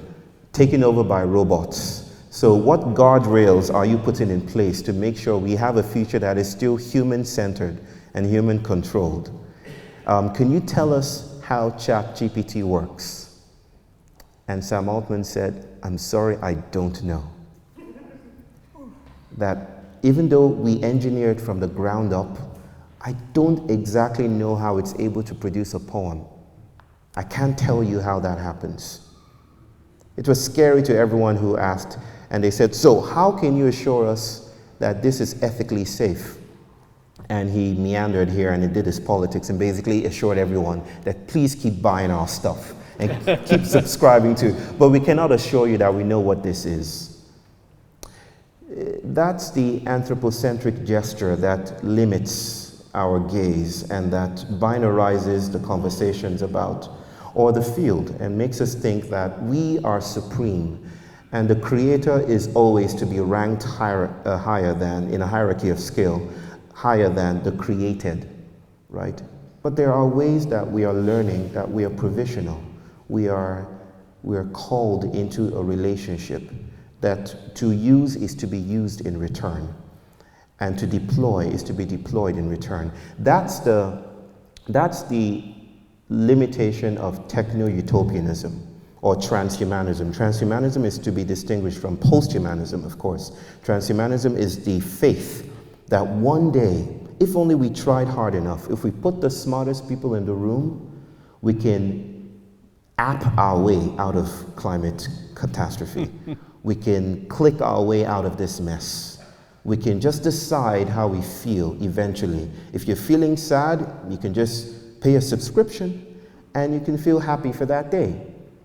Speaker 2: taken over by robots. So what guardrails are you putting in place to make sure we have a future that is still human-centered and human-controlled? Can you tell us how ChatGPT works? And Sam Altman said, I'm sorry, I don't know. That even though we engineer it from the ground up, I don't exactly know how it's able to produce a poem. I can't tell you how that happens. It was scary to everyone who asked, and they said, so how can you assure us that this is ethically safe? And he meandered here and he did his politics and basically assured everyone that please keep buying our stuff and keep subscribing to, but we cannot assure you that we know what this is. That's the anthropocentric gesture that limits our gaze and that binarizes the conversations about, or the field, and makes us think that we are supreme and the creator is always to be ranked higher than, in a hierarchy of skill, higher than the created, right? But there are ways that we are learning that we are provisional. We are called into a relationship that to use is to be used in return, and to deploy is to be deployed in return. That's the limitation of techno-utopianism or transhumanism. Transhumanism is to be distinguished from posthumanism, of course. Transhumanism is the faith that one day, if only we tried hard enough, if we put the smartest people in the room, we can app our way out of climate catastrophe. We can click our way out of this mess. We can just decide how we feel eventually. If you're feeling sad, you can just pay a subscription and you can feel happy for that day,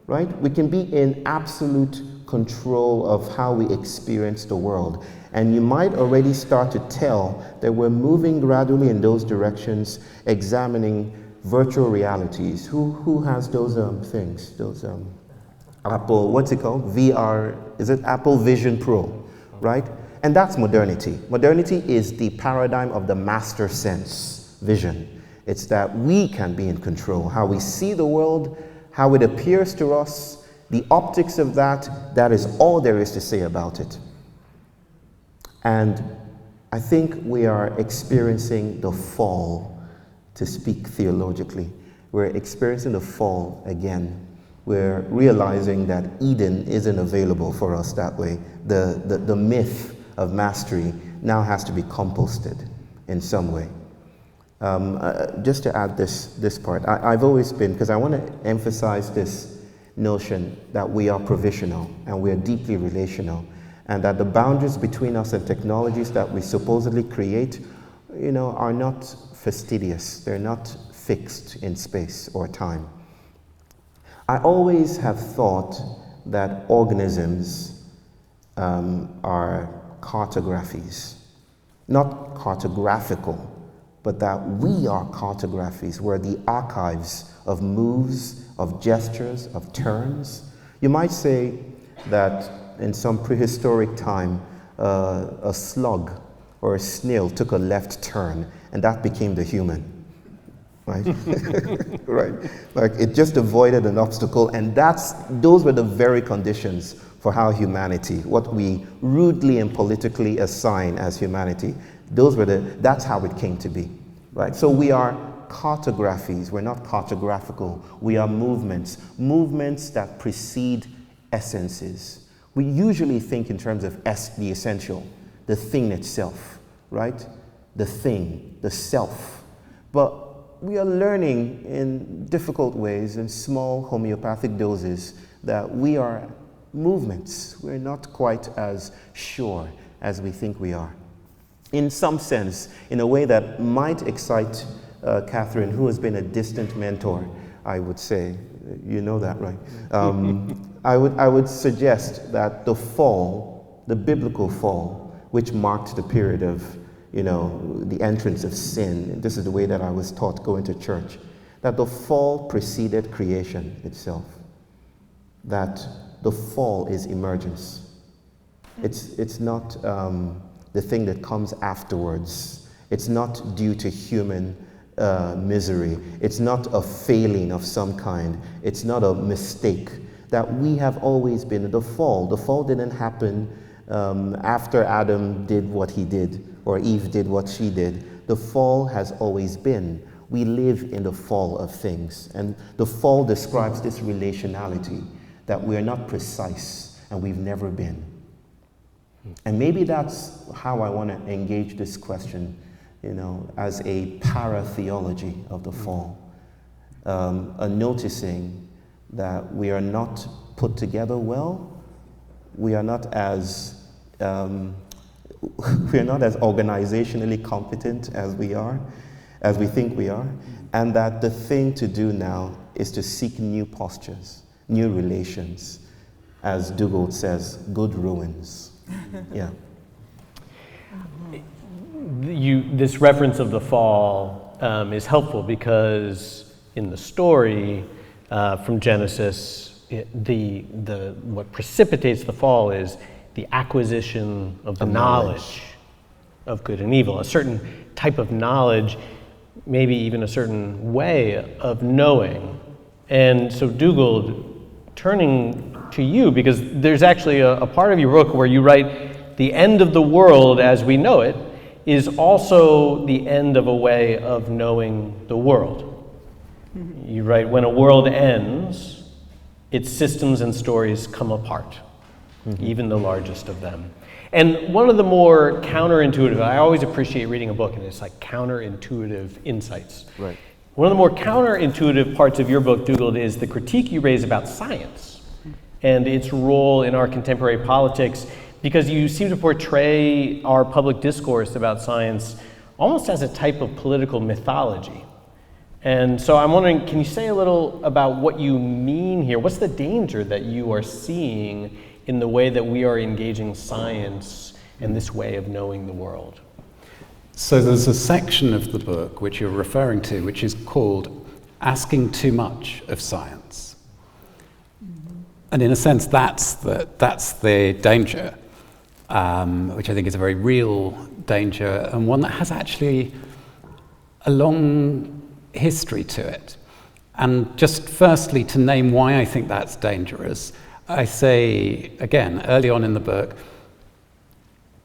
Speaker 2: right? We can be in absolute control of how we experience the world. And you might already start to tell that we're moving gradually in those directions, examining virtual realities. Who has those things? Those Apple, what's it called? VR, is it Apple Vision Pro, right? And that's modernity. Modernity is the paradigm of the master sense vision. It's that we can be in control, how we see the world, how it appears to us, the optics of that is all there is to say about it. And I think we are experiencing the fall, to speak theologically. We're experiencing the fall again. We're realizing that Eden isn't available for us that way. The myth of mastery now has to be composted in some way. Just to add this part, I've always been, because I want to emphasize this notion that we are provisional and we are deeply relational, and that the boundaries between us and technologies that we supposedly create, are not fastidious. They're not fixed in space or time. I always have thought that organisms are cartographies, not cartographical, but that we are cartographies. We're the archives of moves, of gestures, of turns. You might say that in some prehistoric time, a slug or a snail took a left turn, and that became the human. Right? Right. Like it just avoided an obstacle, and those were the very conditions for how humanity, what we rudely and politically assign as humanity, that's how it came to be. Right? So we are cartographies, we're not cartographical. We are movements that precede essences. We usually think in terms of the essential, the thing itself, right? The thing, the self. But we are learning in difficult ways, in small homeopathic doses, that we are movements. We're not quite as sure as we think we are. In some sense, in a way that might excite Catherine, who has been a distant mentor, I would say. You know that, right? I would suggest that the fall, the biblical fall, which marked the period of, the entrance of sin, this is the way that I was taught going to church, that the fall preceded creation itself. That the fall is emergence. It's not the thing that comes afterwards. It's not due to human misery. It's not a failing of some kind. It's not a mistake. That we have always been the fall. The fall didn't happen after Adam did what he did or Eve did what she did. The fall has always been. We live in the fall of things. And the fall describes this relationality that we're not precise and we've never been. And maybe that's how I want to engage this question, as a para-theology of the fall. A noticing that we are not put together well, we are not as organizationally competent as we think we are, and that the thing to do now is to seek new postures, new relations, as Dougald says, good ruins. Yeah.
Speaker 1: This reference of the fall is helpful because in the story from Genesis, what precipitates the fall is the acquisition of the knowledge of good and evil, a certain type of knowledge, maybe even a certain way of knowing. And so Dougald, turning to you, because there's actually a part of your book where you write, the end of the world as we know it is also the end of a way of knowing the world. Mm-hmm. You write, when a world ends, its systems and stories come apart, even the largest of them. And one of the more counterintuitive, I always appreciate reading a book and it's like counterintuitive insights.
Speaker 2: Right.
Speaker 1: One of the more counterintuitive parts of your book, Dougald, is the critique you raise about science and its role in our contemporary politics, because you seem to portray our public discourse about science almost as a type of political mythology. And so I'm wondering, can you say a little about what you mean here? What's the danger that you are seeing in the way that we are engaging science and this way of knowing the world?
Speaker 3: So there's a section of the book which you're referring to, which is called Asking Too Much of Science. And in a sense, that's the danger, which I think is a very real danger, and one that has actually a long history to it. And just firstly, to name why I think that's dangerous, I say, again, early on in the book,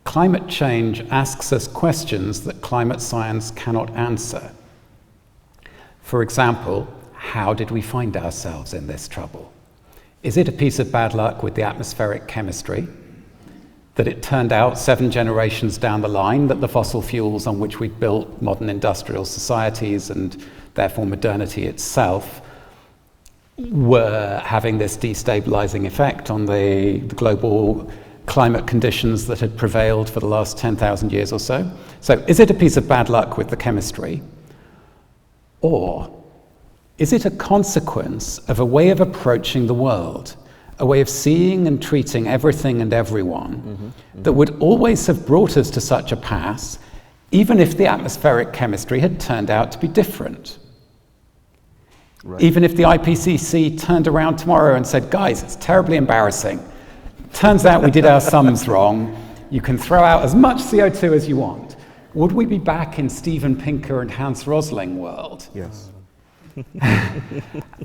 Speaker 3: climate change asks us questions that climate science cannot answer. For example, how did we find ourselves in this trouble? Is it a piece of bad luck with the atmospheric chemistry? That it turned out 7 generations down the line that the fossil fuels on which we built modern industrial societies and therefore modernity itself were having this destabilizing effect on the global climate conditions that had prevailed for the last 10,000 years or so? So is it a piece of bad luck with the chemistry? Or is it a consequence of a way of approaching the world, a way of seeing and treating everything and everyone that would always have brought us to such a pass, even if the atmospheric chemistry had turned out to be different? Right. Even if the IPCC turned around tomorrow and said, guys, it's terribly embarrassing. Turns out we did our sums wrong. You can throw out as much CO2 as you want. Would we be back in Steven Pinker and Hans Rosling world?
Speaker 2: Yes.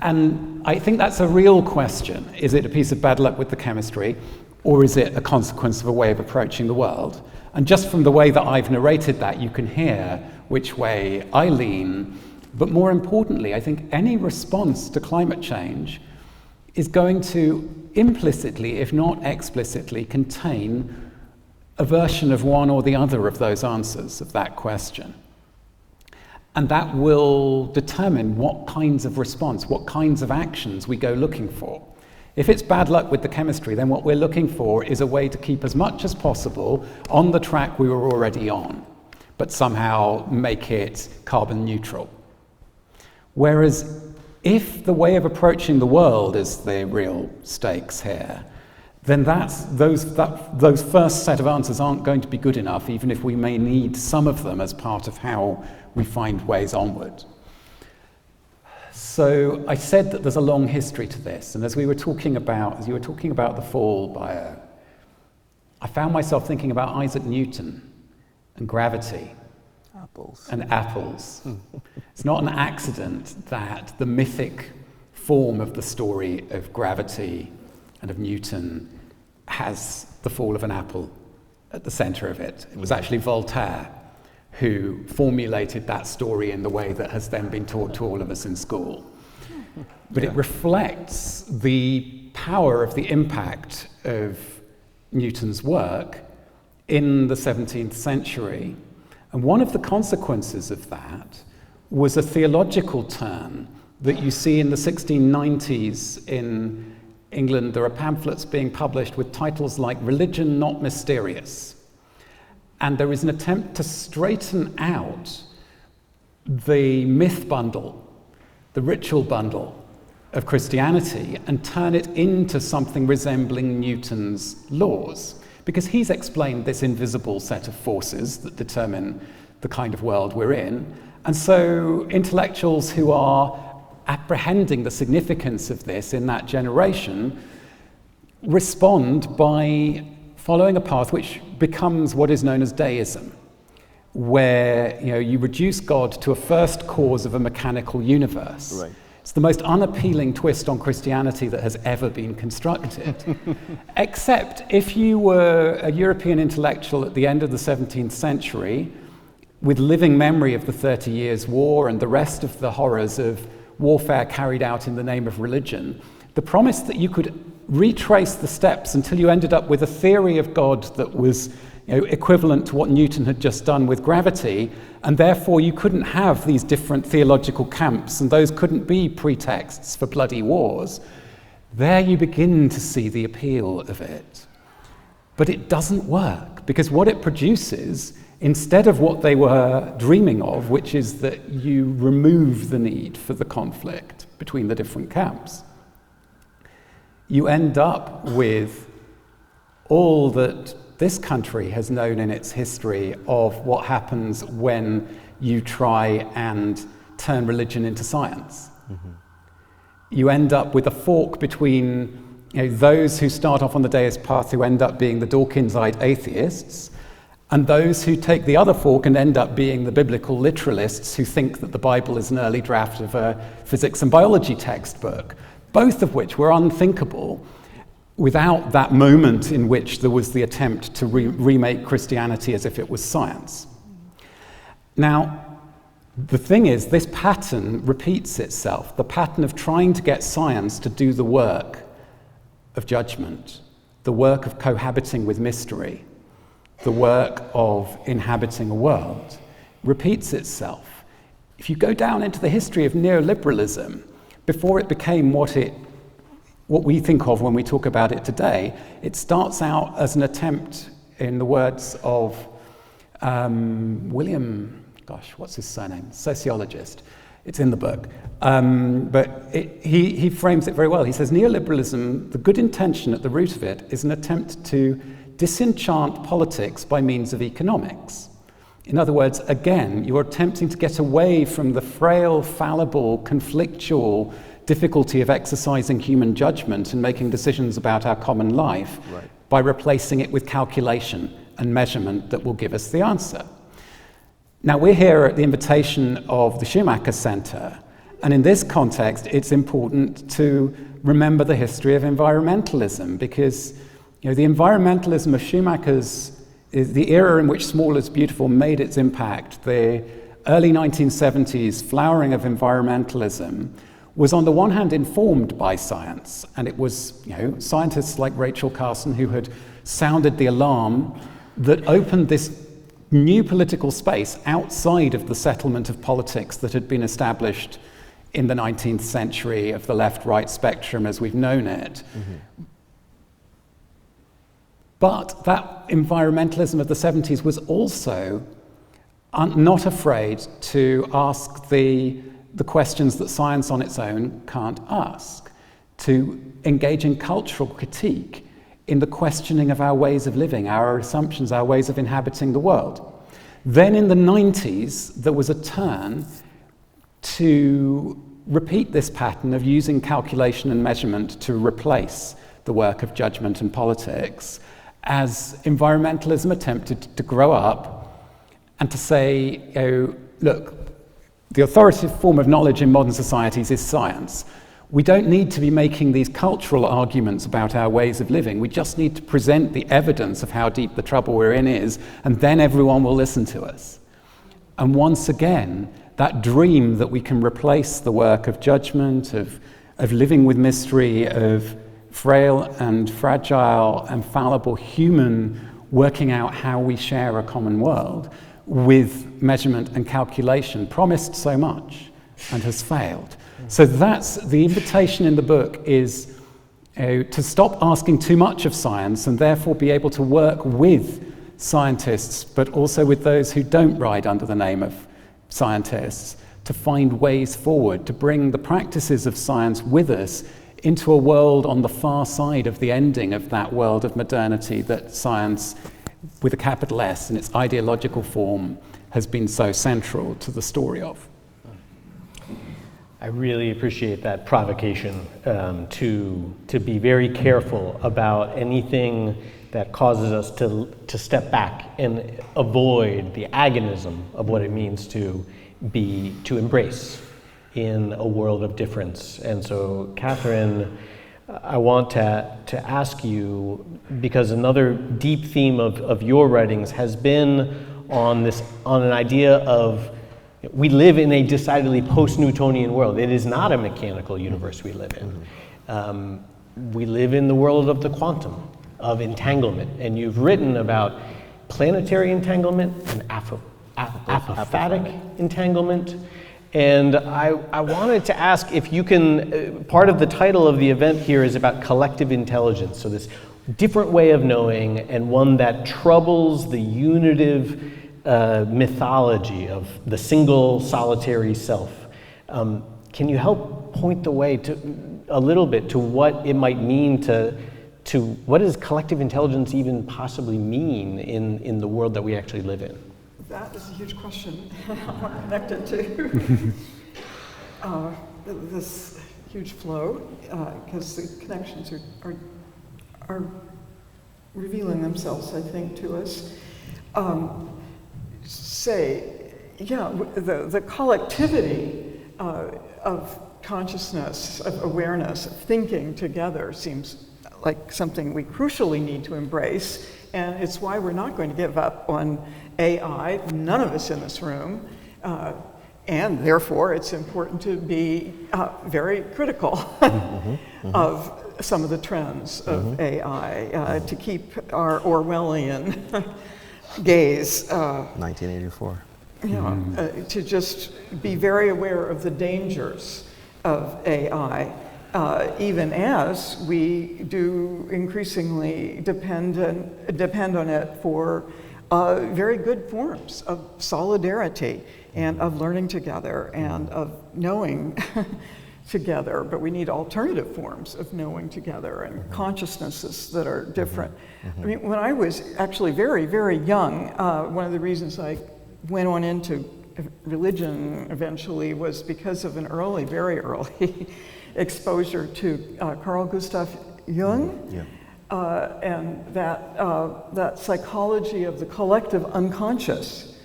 Speaker 3: And I think that's a real question. Is it a piece of bad luck with the chemistry, or is it a consequence of a way of approaching the world? And just from the way that I've narrated that, you can hear which way I lean. But more importantly, I think any response to climate change is going to implicitly, if not explicitly, contain a version of one or the other of those answers of that question. And that will determine what kinds of response, what kinds of actions we go looking for. If it's bad luck with the chemistry, then what we're looking for is a way to keep as much as possible on the track we were already on, but somehow make it carbon neutral. Whereas if the way of approaching the world is the real stakes here, then those first set of answers aren't going to be good enough, even if we may need some of them as part of how we find ways onward. So I said that there's a long history to this, and as you were talking about the fall, Bayo, I found myself thinking about Isaac Newton and gravity. Apples. It's not an accident that the mythic form of the story of gravity and of Newton has the fall of an apple at the center of it. It was actually Voltaire who formulated that story in the way that has then been taught to all of us in school. But it reflects the power of the impact of Newton's work in the 17th century. And one of the consequences of that was a theological turn that you see in the 1690s in England. There are pamphlets being published with titles like Religion Not Mysterious. And there is an attempt to straighten out the myth bundle, the ritual bundle of Christianity, and turn it into something resembling Newton's laws. Because he's explained this invisible set of forces that determine the kind of world we're in. And so intellectuals who are apprehending the significance of this in that generation respond by following a path which becomes what is known as deism, where you reduce God to a first cause of a mechanical universe.
Speaker 2: Right.
Speaker 3: It's the most unappealing twist on Christianity that has ever been constructed. Except if you were a European intellectual at the end of the 17th century, with living memory of the 30 Years' War and the rest of the horrors of warfare carried out in the name of religion, the promise that you could retrace the steps until you ended up with a theory of God that was equivalent to what Newton had just done with gravity, and therefore you couldn't have these different theological camps, and those couldn't be pretexts for bloody wars. There you begin to see the appeal of it. But it doesn't work, because what it produces, instead of what they were dreaming of, which is that you remove the need for the conflict between the different camps, you end up with all that this country has known in its history of what happens when you try and turn religion into science. Mm-hmm. You end up with a fork between those who start off on the deist path who end up being the Dawkinsite atheists, and those who take the other fork and end up being the biblical literalists who think that the Bible is an early draft of a physics and biology textbook, both of which were unthinkable without that moment in which there was the attempt to remake Christianity as if it was science. Now, the thing is, this pattern repeats itself, the pattern of trying to get science to do the work of judgment, the work of cohabiting with mystery, the work of inhabiting a world, repeats itself. If you go down into the history of neoliberalism, before it became what we think of when we talk about it today, it starts out as an attempt, in the words of William, what's his surname? Sociologist. It's in the book. But he frames it very well. He says, neoliberalism, the good intention at the root of it is an attempt to disenchant politics by means of economics. In other words, again, you're attempting to get away from the frail, fallible, conflictual difficulty of exercising human judgment and making decisions about our common life by replacing it with calculation and measurement that will give us the answer. Now, we're here at the invitation of the Schumacher Center, and in this context, it's important to remember the history of environmentalism, because the environmentalism of Schumacher's is the era in which Small is Beautiful made its impact. The early 1970s flowering of environmentalism was on the one hand informed by science, and it was scientists like Rachel Carson who had sounded the alarm that opened this new political space outside of the settlement of politics that had been established in the 19th century of the left-right spectrum as we've known it. Mm-hmm. But that environmentalism of the 70s was also not afraid to ask the questions that science on its own can't ask, to engage in cultural critique, in the questioning of our ways of living, our assumptions, our ways of inhabiting the world. Then in the 90s, there was a turn to repeat this pattern of using calculation and measurement to replace the work of judgment and politics, as environmentalism attempted to grow up and to say, look, the authoritative form of knowledge in modern societies is science. We don't need to be making these cultural arguments about our ways of living. We just need to present the evidence of how deep the trouble we're in is, and then everyone will listen to us. And once again, that dream that we can replace the work of judgment, of living with mystery, of frail and fragile and fallible human working out how we share a common world with measurement and calculation promised so much and has failed. So that's the invitation in the book, is to stop asking too much of science and therefore be able to work with scientists, but also with those who don't ride under the name of scientists, to find ways forward, to bring the practices of science with us into a world on the far side of the ending of that world of modernity that science, with a capital S in its ideological form, has been so central to the story of.
Speaker 1: I really appreciate that provocation to be very careful about anything that causes us to step back and avoid the agonism of what it means to embrace in a world of difference. And so, Catherine, I want to ask you, because another deep theme of your writings has been on an idea of, we live in a decidedly post-Newtonian world. It is not a mechanical universe we live in. We live in the world of the quantum, of entanglement. And you've written about planetary entanglement and apophatic entanglement. And I wanted to ask if you can, part of the title of the event here is about collective intelligence. So this different way of knowing, and one that troubles the unitive mythology of the single solitary self. Can you help point the way a little bit to what it might mean to what does collective intelligence even possibly mean in the world that we actually live in?
Speaker 4: That is a huge question. I want to connect it to this huge flow, because the connections are revealing themselves, I think, to us. The collectivity of consciousness, of awareness, of thinking together seems like something we crucially need to embrace, and it's why we're not going to give up on AI, none of us in this room, and therefore it's important to be very critical of some of the trends of AI, to keep our Orwellian gaze.
Speaker 2: 1984.
Speaker 4: To just be very aware of the dangers of AI, even as we do increasingly depend on it for very good forms of solidarity and of learning together and of knowing together, but we need alternative forms of knowing together and consciousnesses that are different. I mean, when I was actually very, very young, one of the reasons I went on into religion eventually was because of an very early exposure to Carl Gustav Jung, and that psychology of the collective unconscious.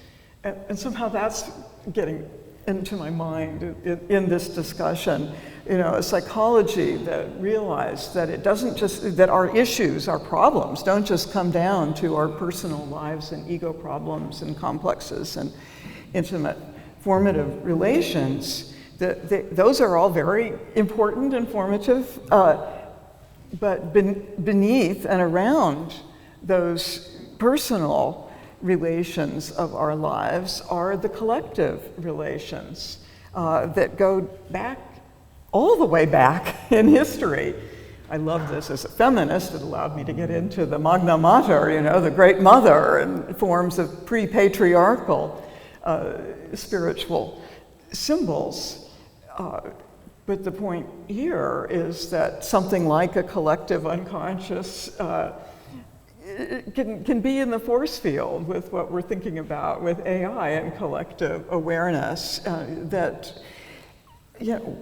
Speaker 4: And somehow that's getting into my mind in this discussion, a psychology that realized that it doesn't just, that our issues, our problems, don't just come down to our personal lives and ego problems and complexes and intimate formative relations, Those are all very important and formative, but beneath and around those personal relations of our lives are the collective relations that go back, all the way back in history. I love this as a feminist. It allowed me to get into the Magna Mater, the Great Mother, and forms of pre-patriarchal spiritual symbols. But the point here is that something like a collective unconscious can be in the force field with what we're thinking about with AI and collective awareness.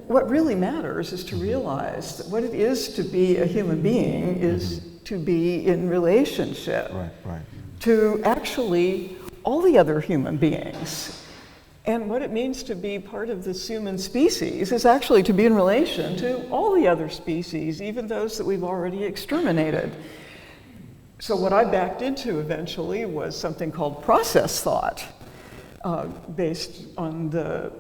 Speaker 4: What really matters is to realize that what it is to be a human being is to be in relationship to actually all the other human beings. And what it means to be part of this human species is actually to be in relation to all the other species, even those that we've already exterminated. So what I backed into eventually was something called process thought, based on the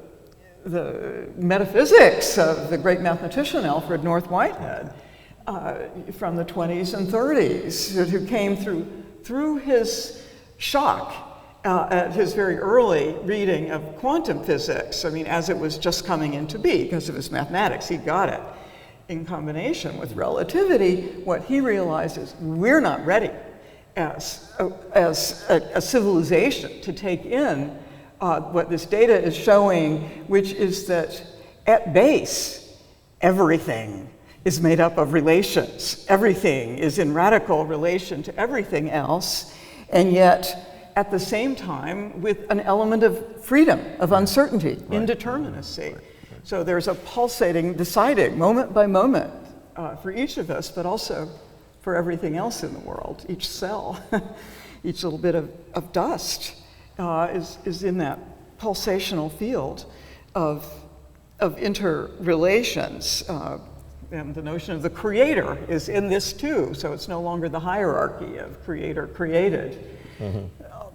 Speaker 4: metaphysics of the great mathematician Alfred North Whitehead from the 20s and 30s, who came through his shock at his very early reading of quantum physics. I mean, as it was just coming into being, because of his mathematics, he got it. In combination with relativity, what he realized is we're not ready as a civilization to take in what this data is showing, which is that at base, everything is made up of relations. Everything is in radical relation to everything else, and yet at the same time with an element of freedom, of uncertainty, indeterminacy. So there's a pulsating, deciding, moment by moment, for each of us, but also for everything else in the world. Each cell, each little bit of dust is in that pulsational field of interrelations. And the notion of the creator is in this too, so it's no longer the hierarchy of creator-created.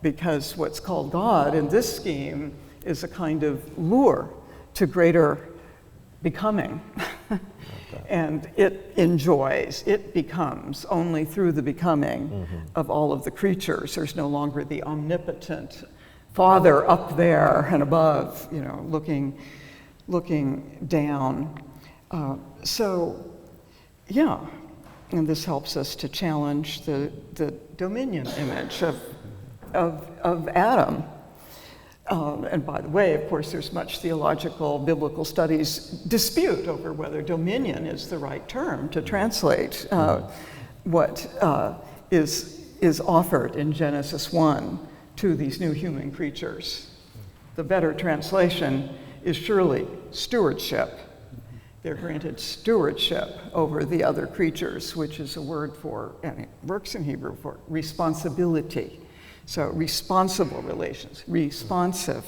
Speaker 4: Because what's called God in this scheme is a kind of lure to greater becoming. And it enjoys, it becomes only through the becoming of all of the creatures. There's no longer the omnipotent Father up there and above, looking down. And this helps us to challenge the dominion image of Adam. And by the way, of course, there's much theological, biblical studies dispute over whether dominion is the right term to translate what is offered in Genesis 1 to these new human creatures. The better translation is surely stewardship. They're granted stewardship over the other creatures, which is a word for, and it works in Hebrew for responsibility. So responsible relations, responsive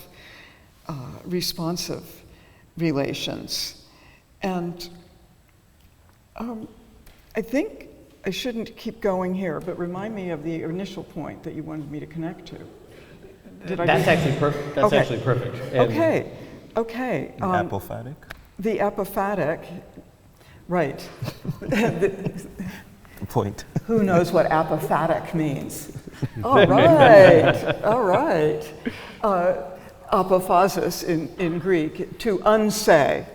Speaker 4: relations. And I think I shouldn't keep going here, but remind me of the initial point that you wanted me to connect to.
Speaker 1: That's actually perfect. That's actually perfect. And
Speaker 4: Okay.
Speaker 2: Apophatic?
Speaker 4: The apophatic, right.
Speaker 2: Point.
Speaker 4: Who knows what apophatic means? All right. Apophasis in Greek, to unsay.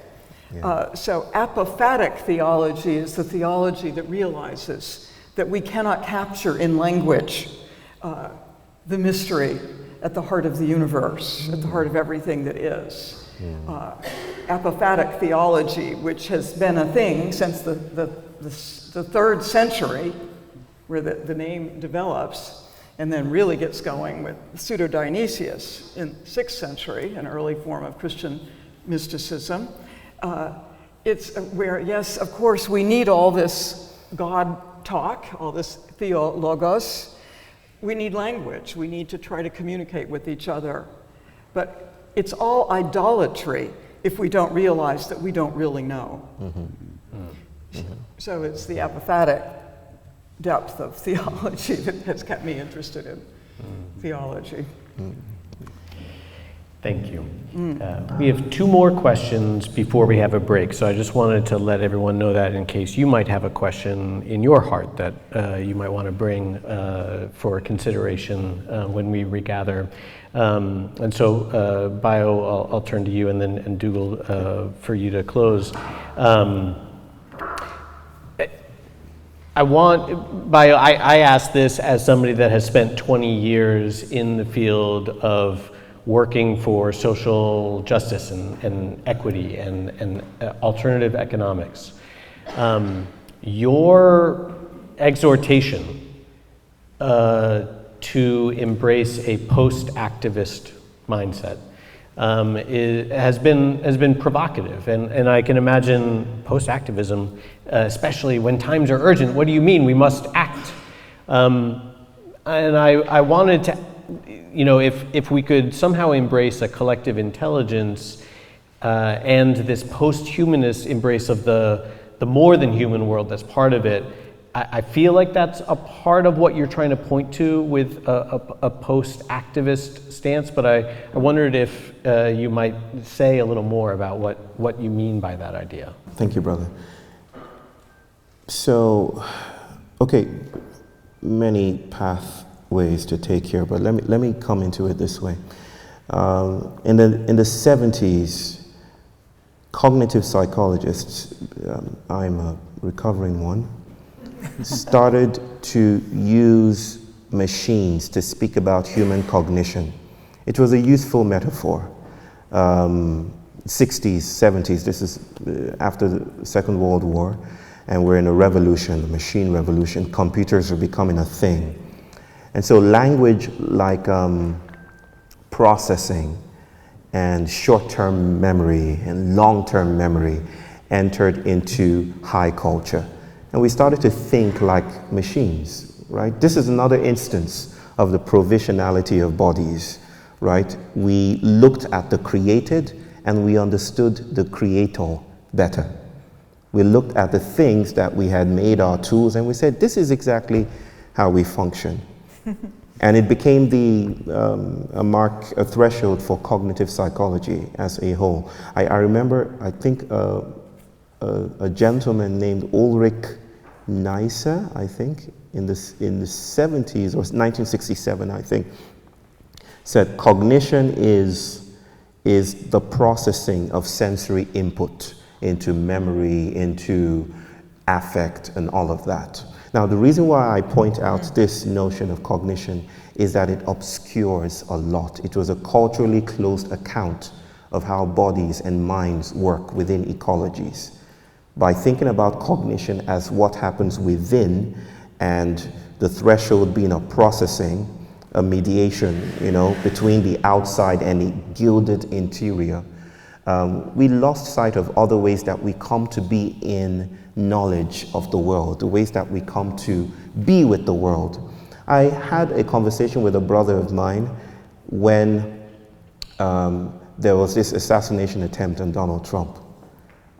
Speaker 4: Yeah. So apophatic theology is the theology that realizes that we cannot capture in language the mystery at the heart of the universe, at the heart of everything that is. Apophatic theology, which has been a thing since the 3rd century, where the name develops, and then really gets going with Pseudo-Dionysius in 6th century, an early form of Christian mysticism. It's where, yes, of course, we need all this God talk, all this theologos. We need language. We need to try to communicate with each other. But it's all idolatry if we don't realize that we don't really know. So it's the apophatic depth of theology that has kept me interested in theology.
Speaker 1: Thank you. We have two more questions before we have a break, so I just wanted to let everyone know that in case you might have a question in your heart that you might want to bring for consideration when we regather. And so, Bayo, I'll turn to you, and then Dougald for you to close. Bayo, I ask this as somebody that has spent 20 years in the field of working for social justice and equity and alternative economics. Your exhortation to embrace a post-activist mindset has been provocative, and I can imagine post-activism, especially when times are urgent. What do you mean? We must act. And I wanted to, if we could somehow embrace a collective intelligence and this post-humanist embrace of the more than human world that's part of it, I feel like that's a part of what you're trying to point to with a post-activist stance, but I wondered if you might say a little more about what you mean by that idea.
Speaker 2: Thank you, brother. So, okay, many pathways to take here, but let me come into it this way. In the 70s, cognitive psychologists, I'm a recovering one, started to use machines to speak about human cognition. It was a useful metaphor. 60s, 70s, this is after the Second World War, and we're in a revolution, the machine revolution. Computers are becoming a thing. And so language like processing and short-term memory and long-term memory entered into high culture. And we started to think like machines, right? This is another instance of the provisionality of bodies, right? We looked at the created and we understood the creator better. We looked at the things that we had made our tools and we said, this is exactly how we function. And it became a threshold for cognitive psychology as a whole. I remember, I think, a gentleman named Ulrich Neisser, I think, in the 70s, or 1967, I think, said cognition is the processing of sensory input into memory, into affect, and all of that. Now, the reason why I point out this notion of cognition is that it obscures a lot. It was a culturally closed account of how bodies and minds work within ecologies. By thinking about cognition as what happens within and the threshold being a processing, a mediation, between the outside and the gilded interior, we lost sight of other ways that we come to be in knowledge of the world, the ways that we come to be with the world. I had a conversation with a brother of mine when there was this assassination attempt on Donald Trump.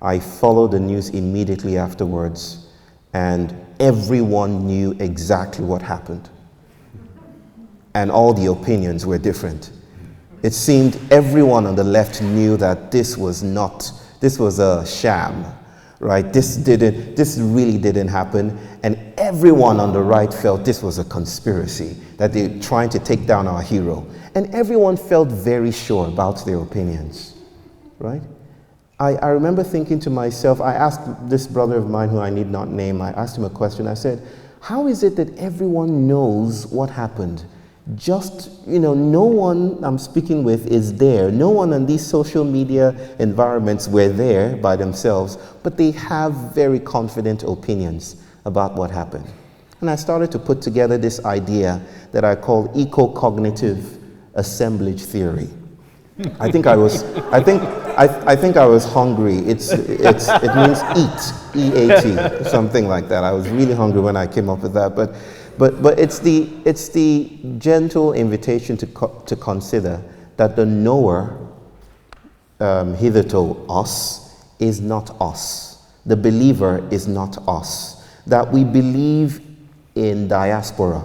Speaker 2: I followed the news immediately afterwards, and everyone knew exactly what happened. And all the opinions were different. It seemed everyone on the left knew that this was a sham, right? This really didn't happen. And everyone on the right felt this was a conspiracy, that they're trying to take down our hero. And everyone felt very sure about their opinions, right? I remember thinking to myself, I asked this brother of mine who I need not name, I asked him a question. I said, how is it that everyone knows what happened? Just, no one I'm speaking with is there. No one on these social media environments were there by themselves, but they have very confident opinions about what happened. And I started to put together this idea that I call eco-cognitive assemblage theory. I think I was hungry. It means eat, E-A-T, something like that. I was really hungry when I came up with that. But it's the gentle invitation to consider that the knower, hitherto us, is not us. The believer is not us. That we believe in diaspora,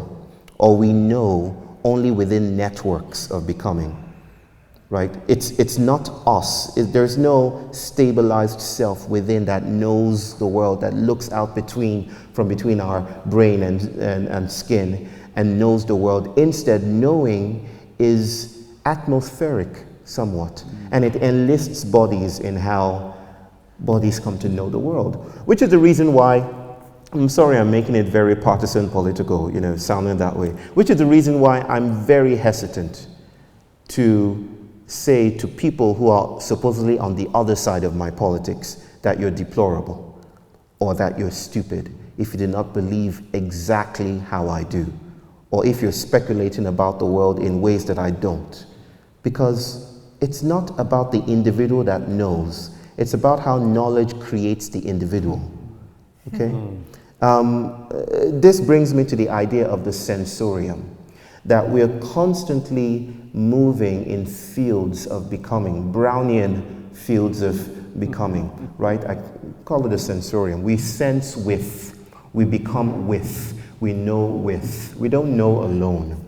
Speaker 2: or we know only within networks of becoming. right? It's not us. There's no stabilized self within that knows the world, that looks out from between our brain and skin and knows the world. Instead, knowing is atmospheric somewhat, and it enlists bodies in how bodies come to know the world, which is the reason why, I'm sorry I'm making it very partisan political, sounding that way, which is the reason why I'm very hesitant to say to people who are supposedly on the other side of my politics that you're deplorable or that you're stupid if you do not believe exactly how I do, or if you're speculating about the world in ways that I don't. Because it's not about the individual that knows, it's about how knowledge creates the individual. Okay? This brings me to the idea of the sensorium, that we're constantly moving in fields of becoming, Brownian fields of becoming, right? I call it a sensorium. We sense with, we become with, we know with. We don't know alone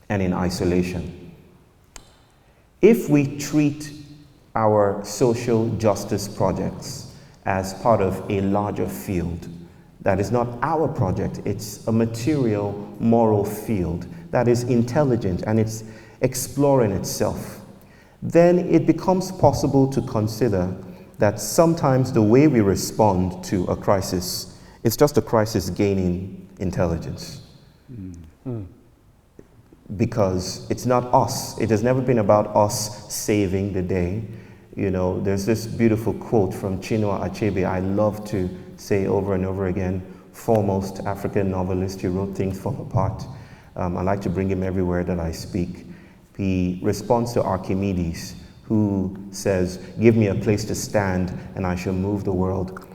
Speaker 2: and in isolation. If we treat our social justice projects as part of a larger field, that is not our project, it's a material, moral field that is intelligent and it's exploring itself, then it becomes possible to consider that sometimes the way we respond to a crisis is just a crisis gaining intelligence. Because it's not us. It has never been about us saving the day. There's this beautiful quote from Chinua Achebe I love to say over and over again, foremost African novelist. He wrote Things Fall Apart. I like to bring him everywhere that I speak. He responds to Archimedes, who says, give me a place to stand and I shall move the world.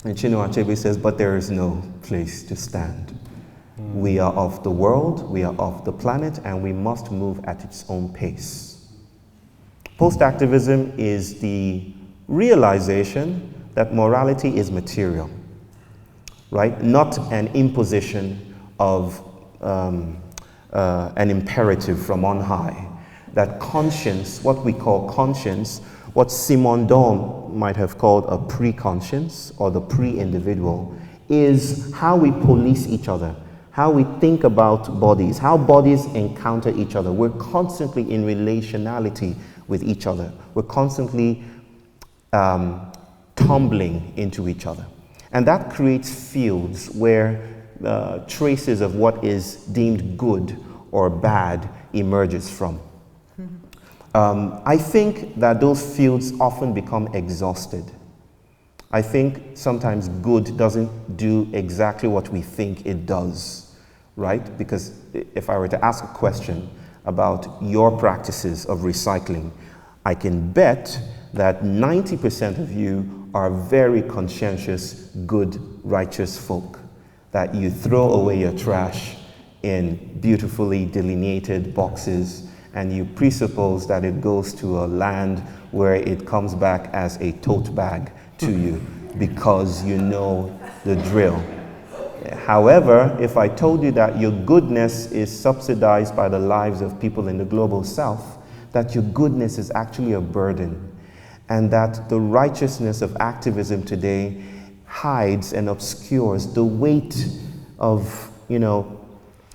Speaker 2: And Chinua Achebe says, but there is no place to stand. We are of the world, we are of the planet, and we must move at its own pace. Post-activism is the realization that morality is material, right? Not an imposition of an imperative from on high. That conscience, what we call conscience, what Simondon might have called a pre-conscience or the pre-individual, is how we police each other, how we think about bodies, how bodies encounter each other. We're constantly in relationality with each other. We're constantly tumbling into each other. And that creates fields where traces of what is deemed good or bad emerges from. I think that those fields often become exhausted. I think sometimes good doesn't do exactly what we think it does, right? Because if I were to ask a question about your practices of recycling, I can bet that 90% of you are very conscientious, good, righteous folk, that you throw away your trash in beautifully delineated boxes, and you presuppose that it goes to a land where it comes back as a tote bag to you because you know the drill. However, if I told you that your goodness is subsidized by the lives of people in the global south, that your goodness is actually a burden, and that the righteousness of activism today hides and obscures the weight of,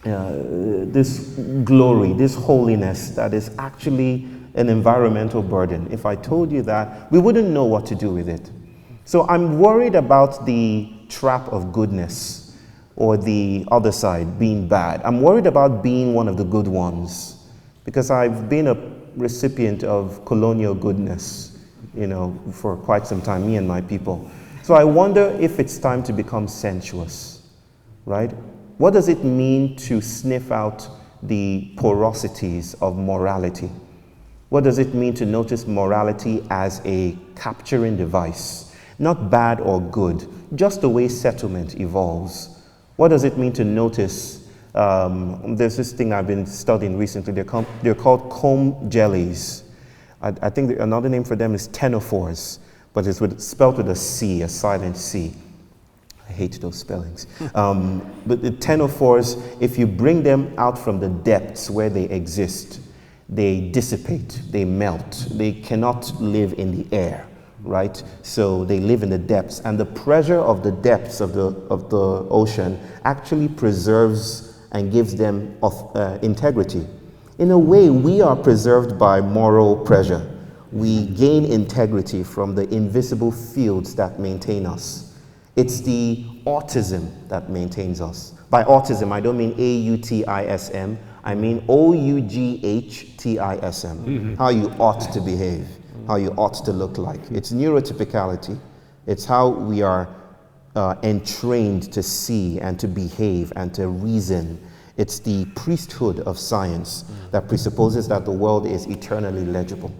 Speaker 2: this glory, this holiness that is actually an environmental burden. If I told you that, we wouldn't know what to do with it. So I'm worried about the trap of goodness, or the other side, being bad. I'm worried about being one of the good ones, because I've been a recipient of colonial goodness, for quite some time, me and my people. So I wonder if it's time to become sensuous, right? What does it mean to sniff out the porosities of morality? What does it mean to notice morality as a capturing device? Not bad or good, just the way settlement evolves. What does it mean to notice? There's this thing I've been studying recently. They're called comb jellies. I think another name for them is ctenophores, but it's spelled with a C, a silent C. I hate those spellings. But the ctenophores, if you bring them out from the depths where they exist, they dissipate, they melt, they cannot live in the air, right? So they live in the depths, and the pressure of the depths of the ocean actually preserves and gives them integrity. In a way, we are preserved by moral pressure. We gain integrity from the invisible fields that maintain us. It's the autism that maintains us. By autism, I don't mean AUTISM, I mean OUGHTISM, how you ought to behave, how you ought to look like. It's neurotypicality. It's how we are entrained to see and to behave and to reason. It's the priesthood of science that presupposes that the world is eternally legible.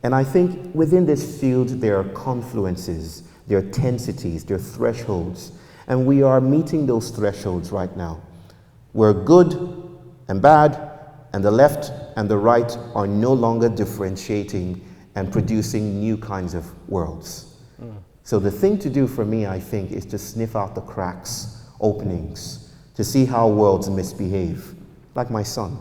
Speaker 2: And I think within this field, there are confluences, there are tensities, there are thresholds, and we are meeting those thresholds right now, where good and bad and the left and the right are no longer differentiating and producing new kinds of worlds. So the thing to do for me, I think, is to sniff out the cracks, openings, to see how worlds misbehave, like my son,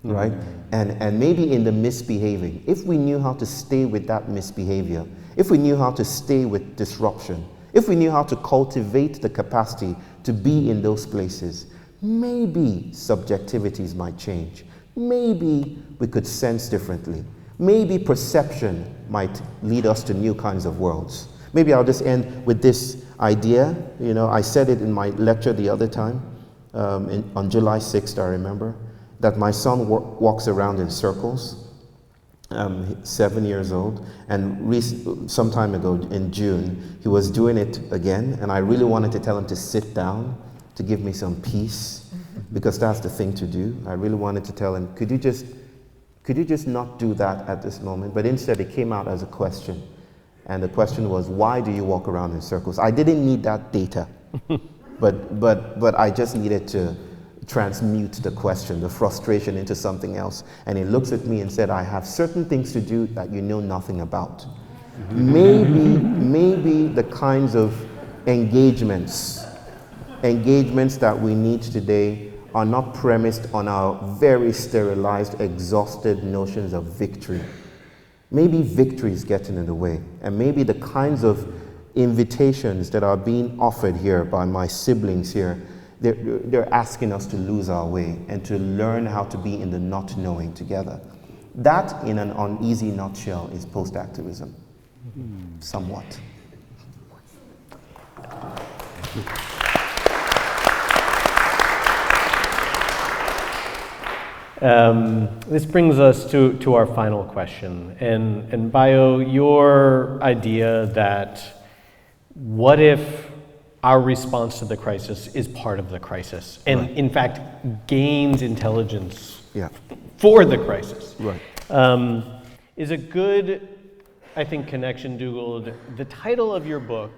Speaker 2: right? And maybe in the misbehaving, if we knew how to stay with that misbehavior, if we knew how to stay with disruption, if we knew how to cultivate the capacity to be in those places, maybe subjectivities might change. Maybe we could sense differently. Maybe perception might lead us to new kinds of worlds. Maybe I'll just end with this idea. You know, I said it in my lecture the other time, on July 6th, I remember, that my son walks around in circles, 7 years old, and some time ago in June, he was doing it again, and I really wanted to tell him to sit down, to give me some peace, because that's the thing to do. I really wanted to tell him, could you just not do that at this moment? But instead it came out as a question. And the question was, why do you walk around in circles? I didn't need that data, but I just needed to transmute the question, the frustration, into something else. And he looks at me and said, I have certain things to do that you know nothing about. Maybe the kinds of engagements that we need today are not premised on our very sterilized, exhausted notions of victory. Maybe victory is getting in the way, and maybe the kinds of invitations that are being offered here by my siblings here, they're asking us to lose our way and to learn how to be in the not knowing together. That, in an uneasy nutshell, is post-activism, somewhat.
Speaker 1: This brings us to our final question. And Bayo, your idea that what if our response to the crisis is part of the crisis and
Speaker 2: Right.
Speaker 1: in fact gains intelligence
Speaker 2: Yeah.
Speaker 1: for the crisis,
Speaker 2: Right.
Speaker 1: is a good, I think, connection, Dougald. The title of your book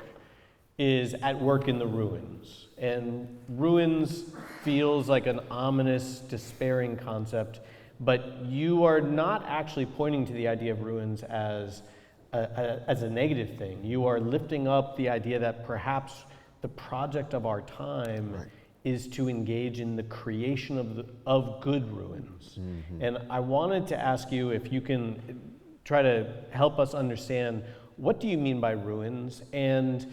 Speaker 1: is At Work in the Ruins. And ruins feels like an ominous, despairing concept, but you are not actually pointing to the idea of ruins as a negative thing. You are lifting up the idea that perhaps the project of our time is to engage in the creation of good ruins. And I wanted to ask you if you can try to help us understand, what do you mean by ruins? And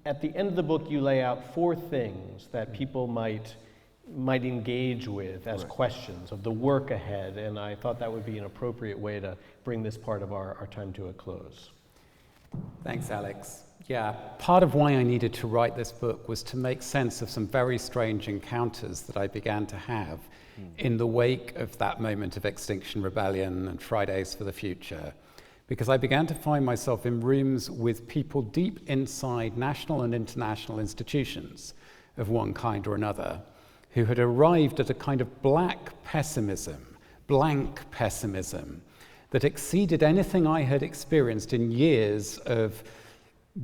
Speaker 1: at the end of the book, you lay out 4 things that people might engage with as questions of the work ahead, and I thought that would be an appropriate way to bring this part of our time to a close.
Speaker 3: Thanks, Alex. Yeah, part of why I needed to write this book was to make sense of some very strange encounters that I began to have in the wake of that moment of Extinction Rebellion and Fridays for the Future, because I began to find myself in rooms with people deep inside national and international institutions of one kind or another, who had arrived at a kind of blank pessimism, that exceeded anything I had experienced in years of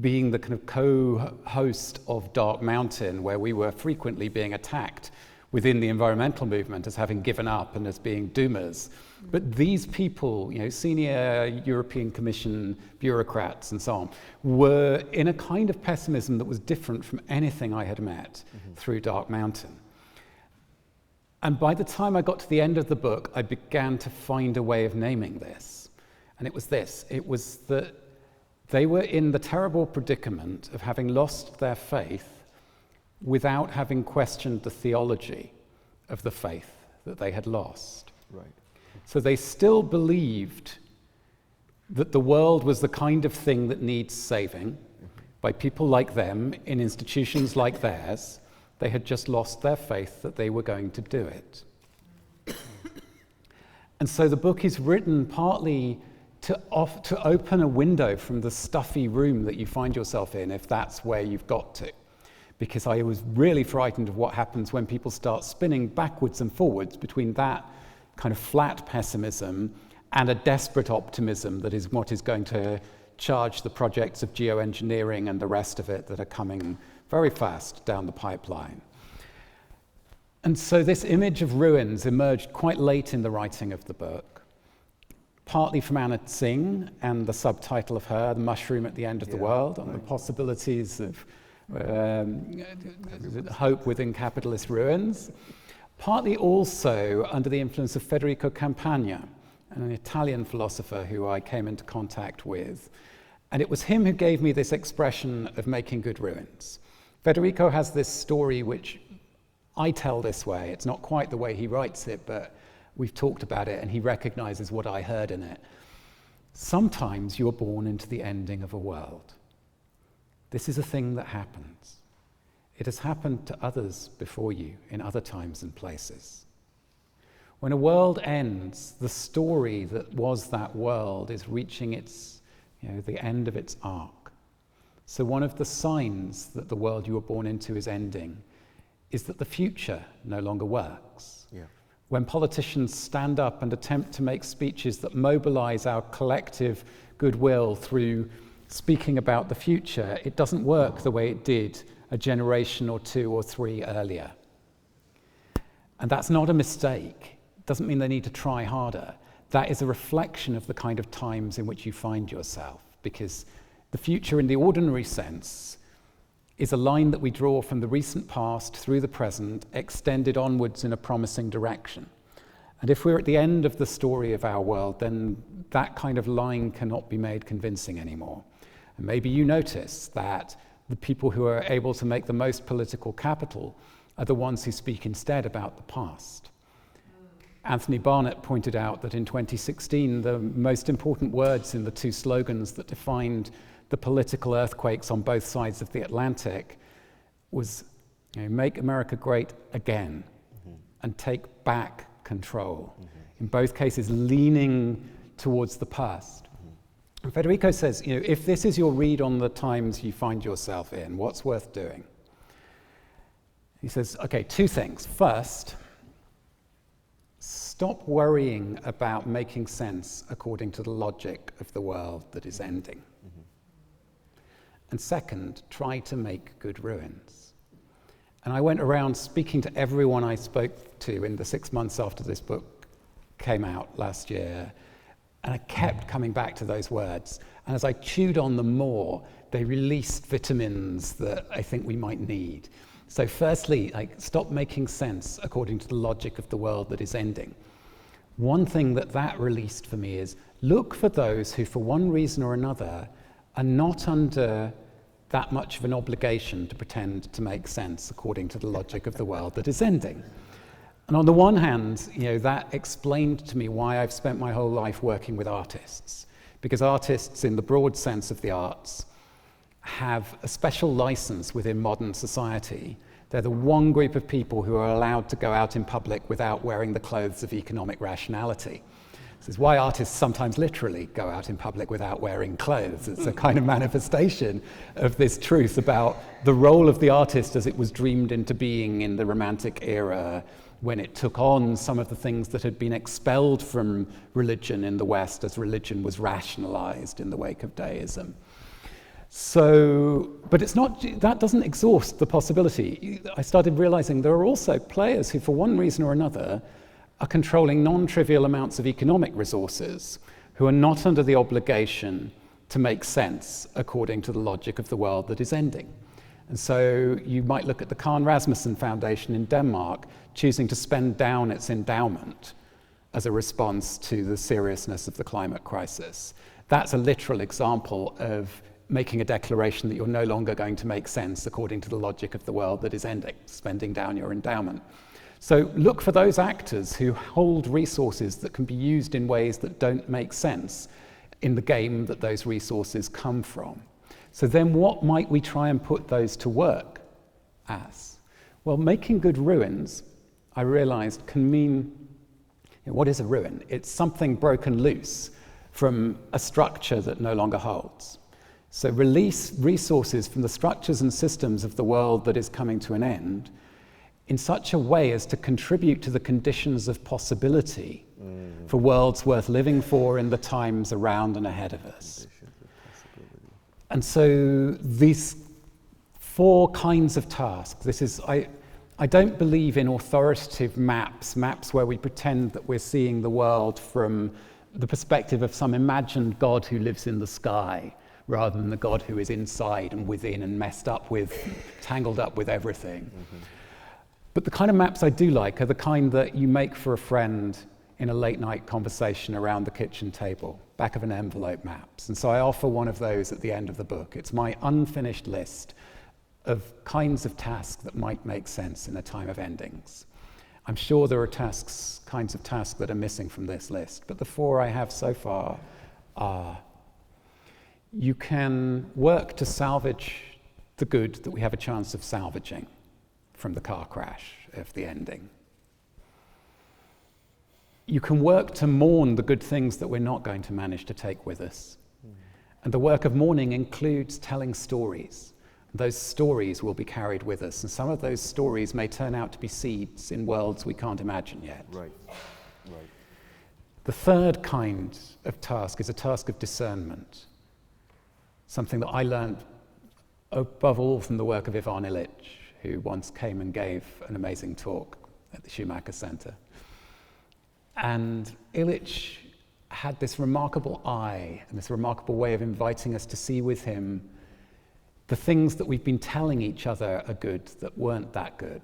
Speaker 3: being the kind of co-host of Dark Mountain, where we were frequently being attacked within the environmental movement as having given up and as being doomers. But these people, you know, senior European Commission bureaucrats and so on, were in a kind of pessimism that was different from anything I had met through Dark Mountain. And by the time I got to the end of the book, I began to find a way of naming this. And it was this. It was that they were in the terrible predicament of having lost their faith without having questioned the theology of the faith that they had lost.
Speaker 2: Right.
Speaker 3: So they still believed that the world was the kind of thing that needs saving by people like them in institutions like theirs. They had just lost their faith that they were going to do it. And so the book is written partly to open a window from the stuffy room that you find yourself in, if that's where you've got to. Because I was really frightened of what happens when people start spinning backwards and forwards between that kind of flat pessimism and a desperate optimism that is what is going to charge the projects of geoengineering and the rest of it that are coming very fast down the pipeline. And so this image of ruins emerged quite late in the writing of the book, partly from Anna Tsing and the subtitle of her, The Mushroom at the End of the World, on the possibilities of hope within capitalist ruins, partly also under the influence of Federico Campagna, an Italian philosopher who I came into contact with. And it was him who gave me this expression of making good ruins. Federico has this story which I tell this way. It's not quite the way he writes it, but we've talked about it and he recognizes what I heard in it. Sometimes you're born into the ending of a world. This is a thing that happens. It has happened to others before you in other times and places. When a world ends, the story that was that world is reaching its, the end of its arc. So one of the signs that the world you were born into is ending is that the future no longer works. Yeah. When politicians stand up and attempt to make speeches that mobilize our collective goodwill through speaking about the future, it doesn't work the way it did a generation or two or three earlier. And that's not a mistake. It doesn't mean they need to try harder. That is a reflection of the kind of times in which you find yourself, because the future in the ordinary sense is a line that we draw from the recent past through the present, extended onwards in a promising direction. And if we're at the end of the story of our world, then that kind of line cannot be made convincing anymore. And maybe you notice that the people who are able to make the most political capital are the ones who speak instead about the past. Anthony Barnett pointed out that in 2016, the most important words in the two slogans that defined the political earthquakes on both sides of the Atlantic was make America great again and take back control. In both cases, leaning towards the past. And Federico says, if this is your read on the times you find yourself in, what's worth doing? He says, okay, two things. First, stop worrying about making sense according to the logic of the world that is ending. And second, try to make good ruins. And I went around speaking to everyone I spoke to in the 6 months after this book came out last year, and I kept coming back to those words. And as I chewed on them more, they released vitamins that I think we might need. So firstly, stop making sense according to the logic of the world that is ending. One thing that released for me is look for those who, for one reason or another, are not under that much of an obligation to pretend to make sense according to the logic of the world that is ending. And on the one hand, that explained to me why I've spent my whole life working with artists. Because artists, in the broad sense of the arts, have a special license within modern society. They're the one group of people who are allowed to go out in public without wearing the clothes of economic rationality. This is why artists sometimes literally go out in public without wearing clothes. It's a kind of manifestation of this truth about the role of the artist as it was dreamed into being in the Romantic era, when it took on some of the things that had been expelled from religion in the West as religion was rationalized in the wake of deism. So, but that doesn't exhaust the possibility. I started realizing there are also players who, for one reason or another, are controlling non-trivial amounts of economic resources, who are not under the obligation to make sense according to the logic of the world that is ending. And so you might look at the Karen Rasmussen Foundation in Denmark choosing to spend down its endowment as a response to the seriousness of the climate crisis. That's a literal example of making a declaration that you're no longer going to make sense according to the logic of the world that is ending, spending down your endowment. So look for those actors who hold resources that can be used in ways that don't make sense in the game that those resources come from. So then what might we try and put those to work as? Well, making good ruins, I realized, can mean, what is a ruin? It's something broken loose from a structure that no longer holds. So release resources from the structures and systems of the world that is coming to an end in such a way as to contribute to the conditions of possibility for worlds worth living for in the times around and ahead of us. And so these 4 kinds of tasks, I don't believe in authoritative maps where we pretend that we're seeing the world from the perspective of some imagined God who lives in the sky, rather than the God who is inside and within and tangled up with everything. Mm-hmm. But the kind of maps I do like are the kind that you make for a friend in a late night conversation around the kitchen table, back of an envelope maps. And so I offer one of those at the end of the book. It's my unfinished list of kinds of tasks that might make sense in a time of endings. I'm sure there are kinds of tasks that are missing from this list, but the 4 I have so far are: you can work to salvage the good that we have a chance of salvaging from the car crash of the ending. You can work to mourn the good things that we're not going to manage to take with us. And the work of mourning includes telling stories. Those stories will be carried with us, and some of those stories may turn out to be seeds in worlds we can't imagine yet. Right. The 3rd kind of task is a task of discernment, something that I learned above all from the work of Ivan Illich, who once came and gave an amazing talk at the Schumacher Center. And Illich had this remarkable eye and this remarkable way of inviting us to see with him the things that we've been telling each other are good that weren't that good.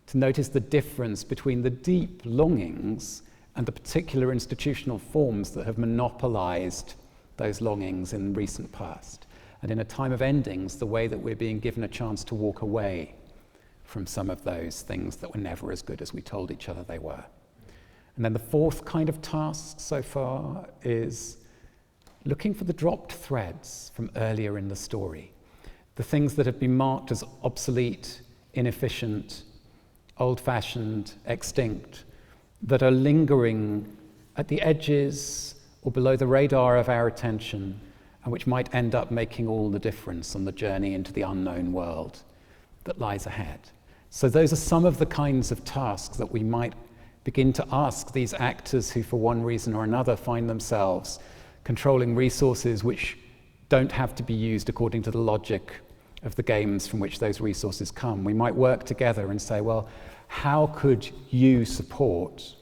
Speaker 3: To notice the difference between the deep longings and the particular institutional forms that have monopolized those longings in the recent past. And in a time of endings, the way that we're being given a chance to walk away from some of those things that were never as good as we told each other they were. And then the 4th kind of task so far is looking for the dropped threads from earlier in the story, the things that have been marked as obsolete, inefficient, old-fashioned, extinct, that are lingering at the edges or below the radar of our attention, and which might end up making all the difference on the journey into the unknown world that lies ahead. So those are some of the kinds of tasks that we might begin to ask these actors who, for one reason or another, find themselves controlling resources which don't have to be used according to the logic of the games from which those resources come. We might work together and say, well, how could you support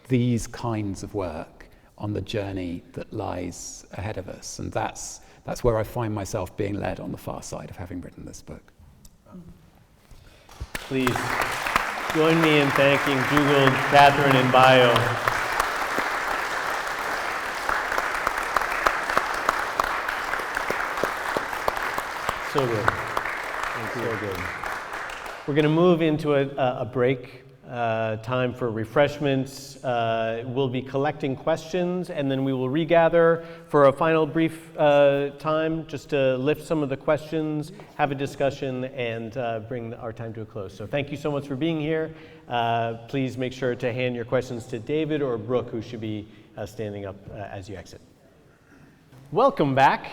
Speaker 3: these kinds of work on the journey that lies ahead of us? And that's where I find myself being led on the far side of having written this book.
Speaker 1: Please join me in thanking Dougald, Catherine, and Bayo. So good. Thank you. So good. We're going to move into a break, time for refreshments. We'll be collecting questions, and then we will regather for a final brief time just to lift some of the questions, have a discussion, and bring our time to a close. So thank you so much for being here. Please make sure to hand your questions to David or Brooke, who should be standing up as you exit. Welcome back.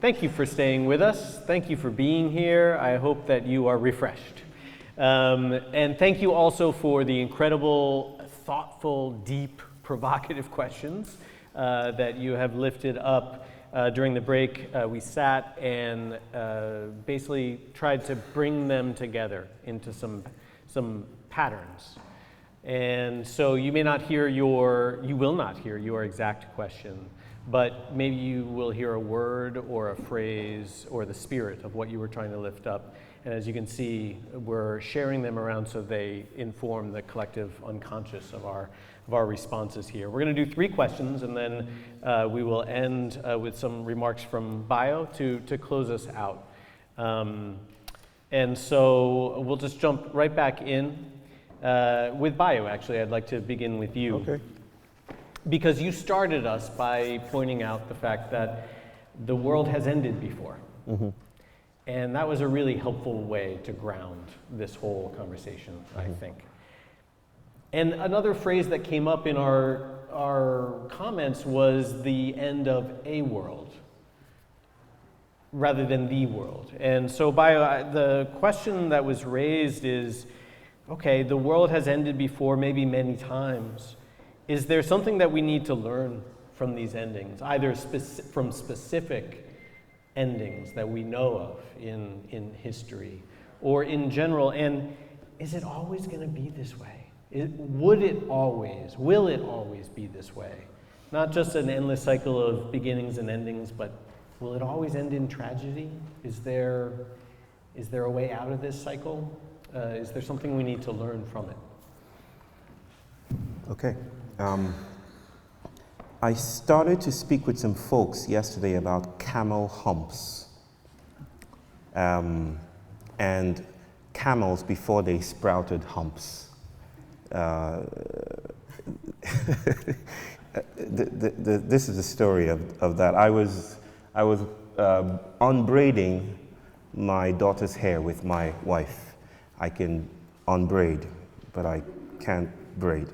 Speaker 1: Thank you for staying with us. Thank you for being here. I hope that you are refreshed. And thank you also for the incredible, thoughtful, deep, provocative questions that you have lifted up during the break. We sat and basically tried to bring them together into some patterns. And so you will not hear your exact question, but maybe you will hear a word or a phrase or the spirit of what you were trying to lift up. And as you can see, we're sharing them around so they inform the collective unconscious of our responses here. We're going to do 3 questions, and then we will end with some remarks from Bayo to close us out. And so we'll just jump right back in with Bayo. Actually, I'd like to begin with you.
Speaker 2: Okay.
Speaker 1: Because you started us by pointing out the fact that the world has ended before. Mm-hmm. And that was a really helpful way to ground this whole conversation, I think. And another phrase that came up in our comments was the end of a world, rather than the world. And so the question that was raised is, okay, the world has ended before, maybe many times. Is there something that we need to learn from these endings, either from specific endings that we know of in history or in general? And is it always going to be this way? Will it always be this way? Not just an endless cycle of beginnings and endings, but will it always end in tragedy? Is there a way out of this cycle? Is there something we need to learn from it?
Speaker 2: Okay. I started to speak with some folks yesterday about camel humps. And camels before they sprouted humps. This is the story of that. I was unbraiding my daughter's hair with my wife. I can unbraid, but I can't braid.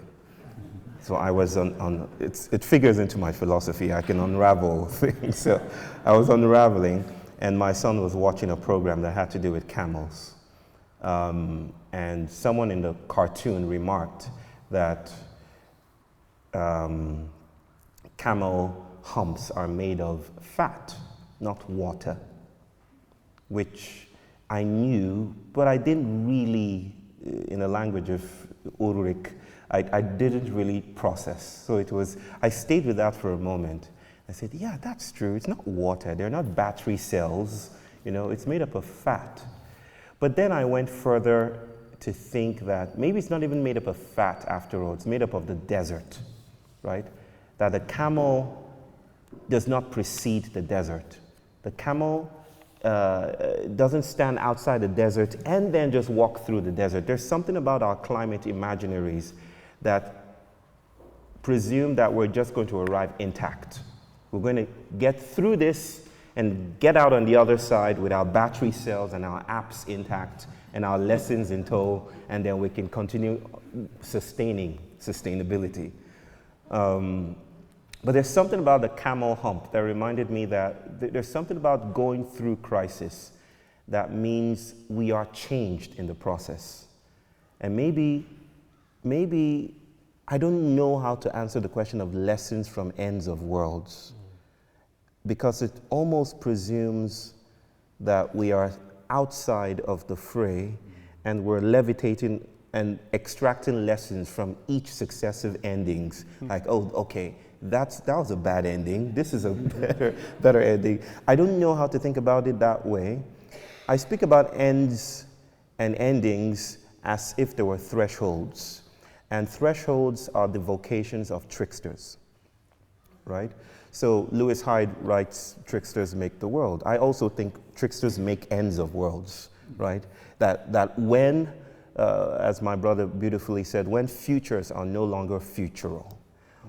Speaker 2: So I was it figures into my philosophy. I can unravel things. So I was unraveling, and my son was watching a program that had to do with camels. And someone in the cartoon remarked that camel humps are made of fat, not water, which I knew, but I didn't really, in the language of Ulrich, I didn't really process. So I stayed with that for a moment. I said, yeah, that's true. It's not water. They're not battery cells. It's made up of fat. But then I went further to think that maybe it's not even made up of fat after all. It's made up of the desert, right? That the camel does not precede the desert. The camel doesn't stand outside the desert and then just walk through the desert. There's something about our climate imaginaries that presume that we're just going to arrive intact. We're going to get through this and get out on the other side with our battery cells and our apps intact and our lessons in tow, and then we can continue sustainability. But there's something about the camel hump that reminded me that there's something about going through crisis that means we are changed in the process. And maybe I don't know how to answer the question of lessons from ends of worlds, because it almost presumes that we are outside of the fray and we're levitating and extracting lessons from each successive endings. Like, oh, okay, that was a bad ending. This is a better ending. I don't know how to think about it that way. I speak about ends and endings as if there were thresholds. And thresholds are the vocations of tricksters, right? So Lewis Hyde writes, tricksters make the world. I also think tricksters make ends of worlds, right? That when, as my brother beautifully said, when futures are no longer futural,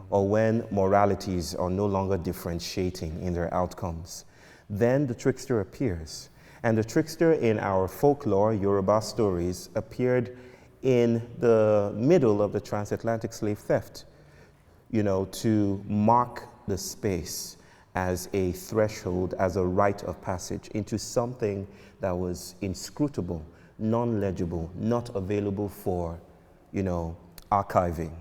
Speaker 2: or when moralities are no longer differentiating in their outcomes, then the trickster appears. And the trickster in our folklore, Yoruba stories, appeared in the middle of the transatlantic slave theft, to mark the space as a threshold, as a rite of passage into something that was inscrutable, non-legible, not available for, archiving.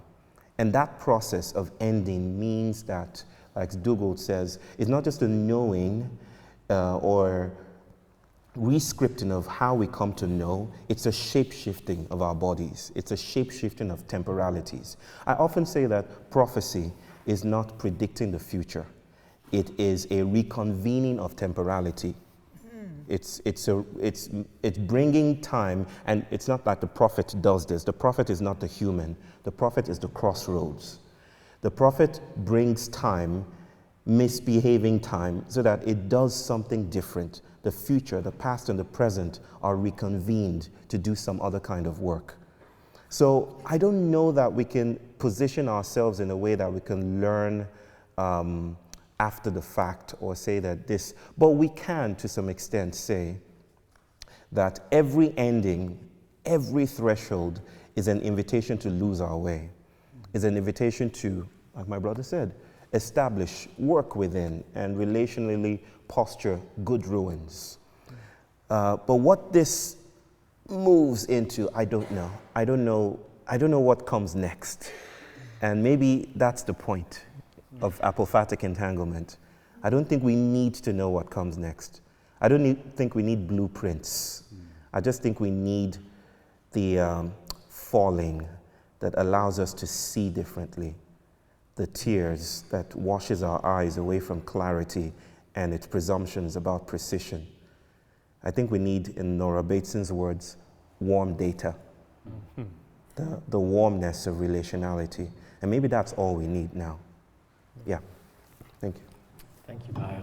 Speaker 2: And that process of ending means that, like Dougald says, it's not just a knowing or re-scripting of how we come to know, it's a shape-shifting of our bodies. It's a shape-shifting of temporalities. I often say that prophecy is not predicting the future. It is a reconvening of temporality. It's bringing time, and it's not like the prophet does this. The prophet is not the human. The prophet is the crossroads. The prophet brings time, misbehaving time, so that it does something different. The future, the past, and the present are reconvened to do some other kind of work. So I don't know that we can position ourselves in a way that we can learn after the fact or say that this, but we can to some extent say that every ending, every threshold is an invitation to lose our way, is an invitation to, like my brother said, establish, work within, and relationally posture good ruins. But what this moves into, I don't know. I don't know what comes next. And maybe that's the point of apophatic entanglement. I don't think we need to know what comes next. I don't think we need blueprints. I just think we need the falling that allows us to see differently, the tears that washes our eyes away from clarity and its presumptions about precision. I think we need, in Nora Bateson's words, warm data, the warmness of relationality. And maybe that's all we need now. Yeah, thank you.
Speaker 1: Thank you, Bayo.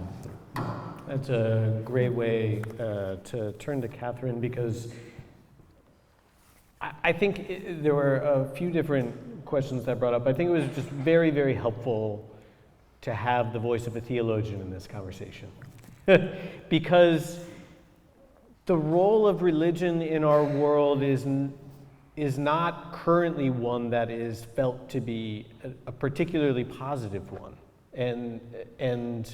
Speaker 1: That's a great way to turn to Catherine, because I think there were a few different questions that brought up. I think it was just very, very helpful to have the voice of a theologian in this conversation. Because the role of religion in our world is not currently one that is felt to be a particularly positive one. And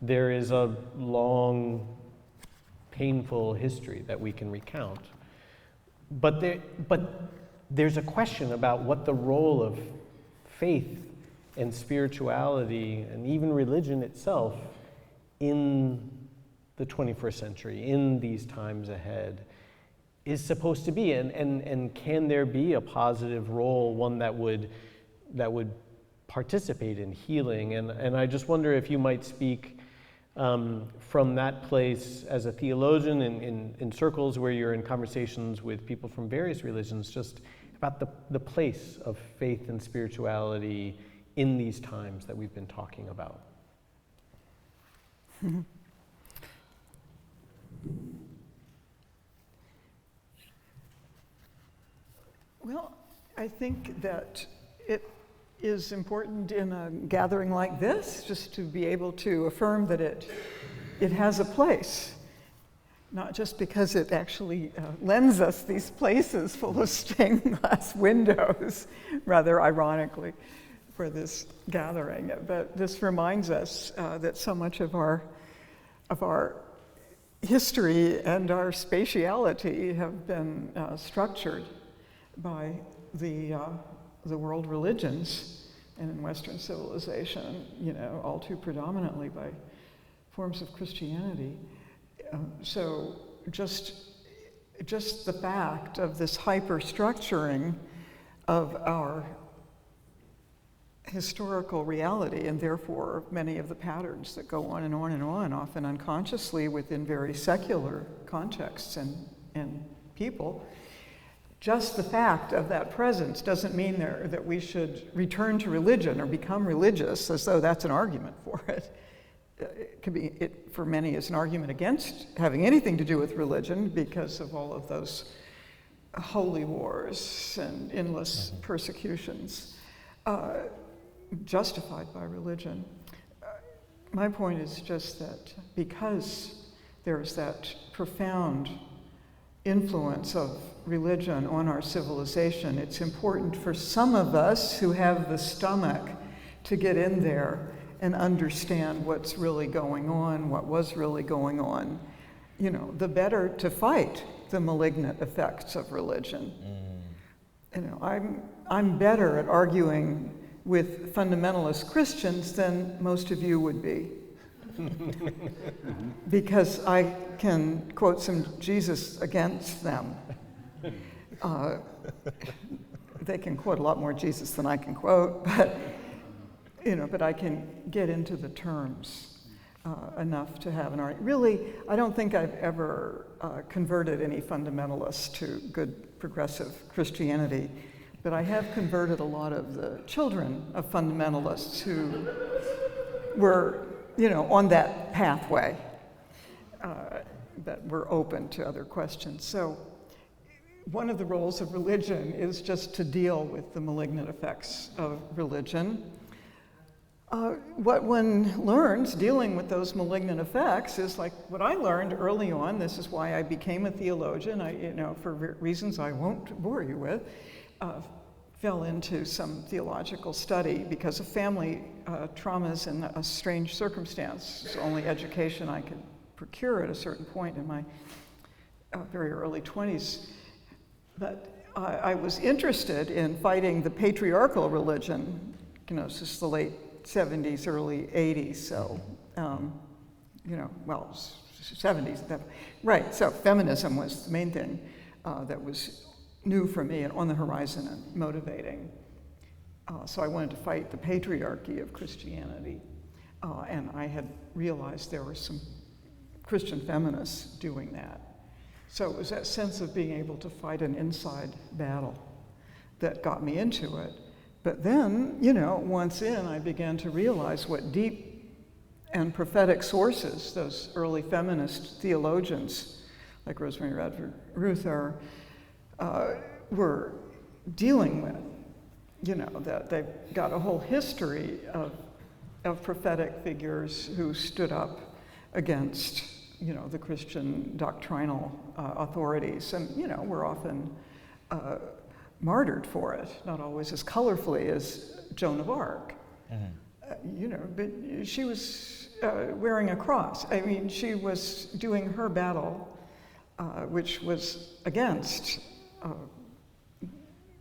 Speaker 1: there is a long, painful history that we can recount. But there's a question about what the role of faith and spirituality and even religion itself in the 21st century, in these times ahead, is supposed to be, and can there be a positive role, one that would participate in healing? And I just wonder if you might speak from that place as a theologian in circles where you're in conversations with people from various religions, just about the place of faith and spirituality in these times that we've been talking about.
Speaker 4: Well, I think that it is important in a gathering like this just to be able to affirm that it has a place, not just because it actually lends us these places full of stained glass windows, rather ironically, for this gathering, but this reminds us that so much of our history and our spatiality have been structured by the world religions, and in Western civilization, all too predominantly by forms of Christianity. So just the fact of this hyperstructuring of our historical reality, and therefore many of the patterns that go on and on and on, often unconsciously within very secular contexts and people. Just the fact of that presence doesn't mean that we should return to religion or become religious as though that's an argument for it. It could be, for many, is an argument against having anything to do with religion because of all of those holy wars and endless persecutions justified by religion. My point is just that because there's that profound influence of religion on our civilization, it's important for some of us who have the stomach to get in there and understand what's really going on, what was really going on. The better to fight the malignant effects of religion. I'm better at arguing with fundamentalist Christians than most of you would be. Because I can quote some Jesus against them. They can quote a lot more Jesus than I can quote, but I can get into the terms enough to have an argument. Really, I don't think I've ever converted any fundamentalists to good progressive Christianity, but I have converted a lot of the children of fundamentalists who were, on that pathway, that were open to other questions. So one of the roles of religion is just to deal with the malignant effects of religion. What one learns dealing with those malignant effects is like what I learned early on. This is why I became a theologian. For reasons I won't bore you with, fell into some theological study because of family traumas and a strange circumstance. It's the only education I could procure at a certain point in my very early 20s. But I was interested in fighting the patriarchal religion. This is the late 70s, early 80s, so, 70s, right, so feminism was the main thing that was new for me and on the horizon and motivating. So I wanted to fight the patriarchy of Christianity, and I had realized there were some Christian feminists doing that. So it was that sense of being able to fight an inside battle that got me into it. But then, once in, I began to realize what deep and prophetic sources those early feminist theologians, like Rosemary Radford Ruth, were dealing with. That they've got a whole history of prophetic figures who stood up against, the Christian doctrinal authorities, and, were often martyred for it, not always as colorfully as Joan of Arc. But she was wearing a cross. I mean, she was doing her battle, which was against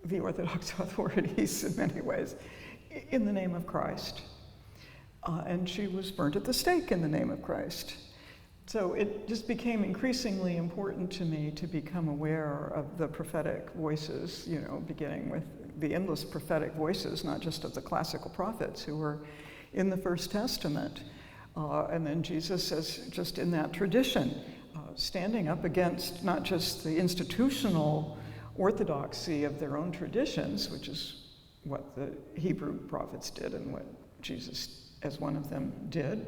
Speaker 4: the Orthodox authorities in many ways, in the name of Christ. And she was burnt at the stake in the name of Christ. So it just became increasingly important to me to become aware of the prophetic voices, beginning with the endless prophetic voices, not just of the classical prophets who were in the First Testament, and then Jesus as just in that tradition, standing up against not just the institutional orthodoxy of their own traditions, which is what the Hebrew prophets did and what Jesus as one of them did,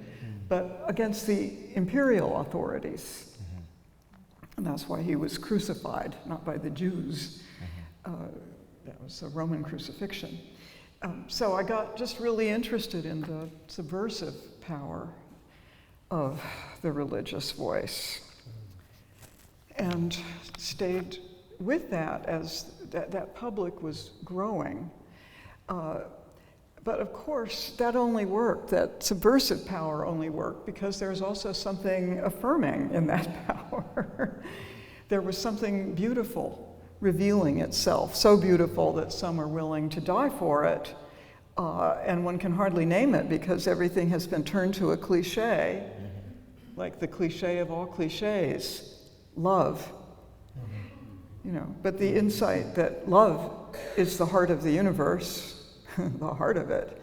Speaker 4: but against the imperial authorities. And that's why he was crucified, not by the Jews. That was the Roman crucifixion. So I got just really interested in the subversive power of the religious voice and stayed with that as that public was growing. But of course, that only worked, that subversive power only worked because there's also something affirming in that power. There was something beautiful revealing itself, so beautiful that some are willing to die for it. And one can hardly name it because everything has been turned to a cliche, like the cliche of all cliches, love. But the insight that love is the heart of the universe, the heart of it,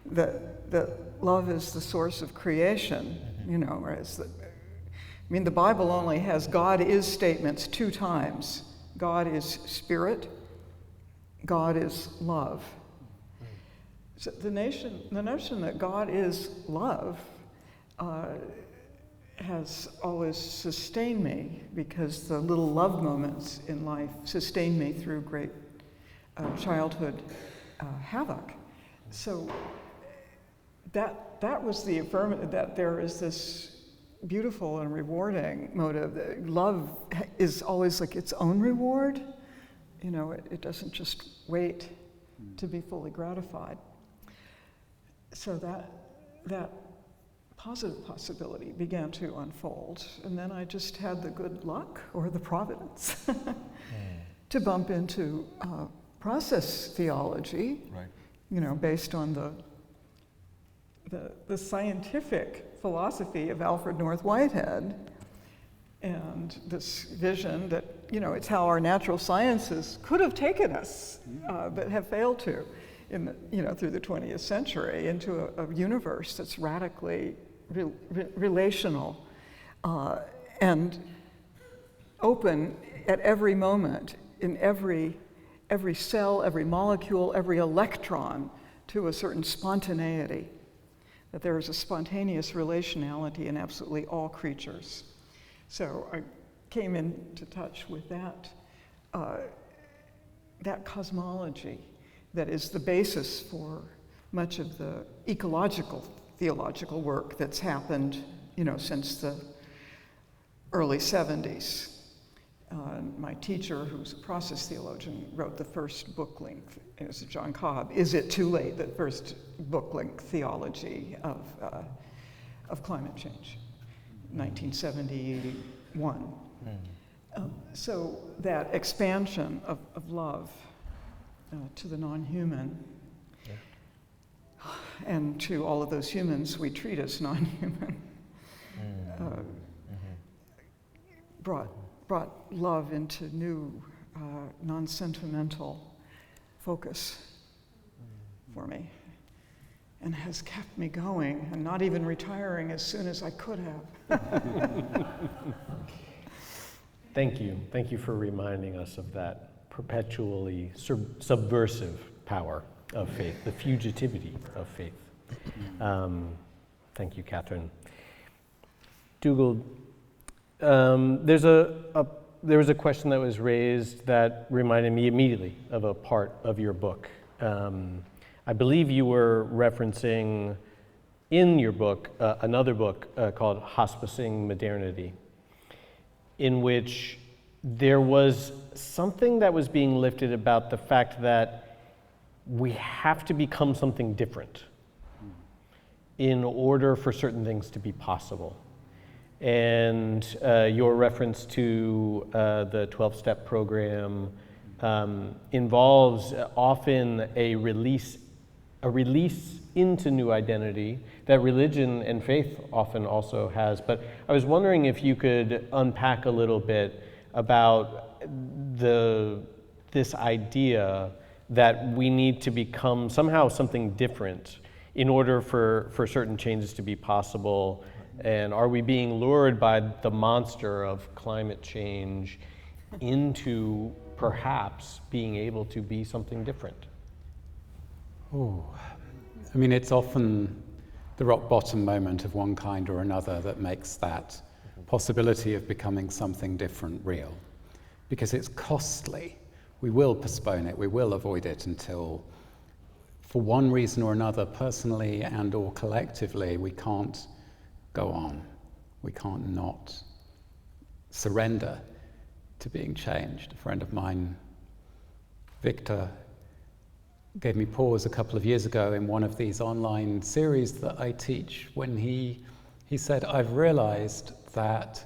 Speaker 4: that love is the source of creation, the Bible only has God is statements 2 times. God is spirit, God is love. So the notion that God is love has always sustained me because the little love moments in life sustained me through great childhood havoc. So that was the affirmative, that there is this beautiful and rewarding motive. Love is always like its own reward. It doesn't just wait to be fully gratified. So that positive possibility began to unfold. And then I just had the good luck, or the providence, to bump into process theology, right. Based on the scientific philosophy of Alfred North Whitehead, and this vision that it's how our natural sciences could have taken us, but have failed to, through the 20th century, into a universe that's radically relational, and open at every moment, in every cell, every molecule, every electron, to a certain spontaneity, that there is a spontaneous relationality in absolutely all creatures. So I came into touch with that cosmology that is the basis for much of the ecological theological work that's happened, since the early 70s. My teacher, who's a process theologian, wrote the first book-length, it was John Cobb, Is It Too Late? The first book-length theology of climate change, 1971. So that expansion of love to the non-human, and to all of those humans we treat as non-human, brought love into new, non-sentimental focus for me, and has kept me going and not even retiring as soon as I could have.
Speaker 1: Thank you. Thank you for reminding us of that perpetually subversive power of faith, the fugitivity of faith. Thank you, Catherine. Dougald, there was a question that was raised that reminded me immediately of a part of your book. I believe you were referencing in your book another book called Hospicing Modernity, in which there was something that was being lifted about the fact that we have to become something different in order for certain things to be possible. And your reference to the 12-step program involves often a release into new identity that religion and faith often also has. But I was wondering if you could unpack a little bit about this idea that we need to become somehow something different in order for certain changes to be possible. And are we being lured by the monster of climate change into perhaps being able to be something different?
Speaker 3: Oh, I mean, it's often the rock bottom moment of one kind or another that makes that possibility of becoming something different real. Because it's costly. We will postpone it, we will avoid it until, for one reason or another, personally and or collectively, we can't go on. We can't not surrender to being changed. A friend of mine, Victor, gave me pause a couple of years ago in one of these online series that I teach when he said, I've realized that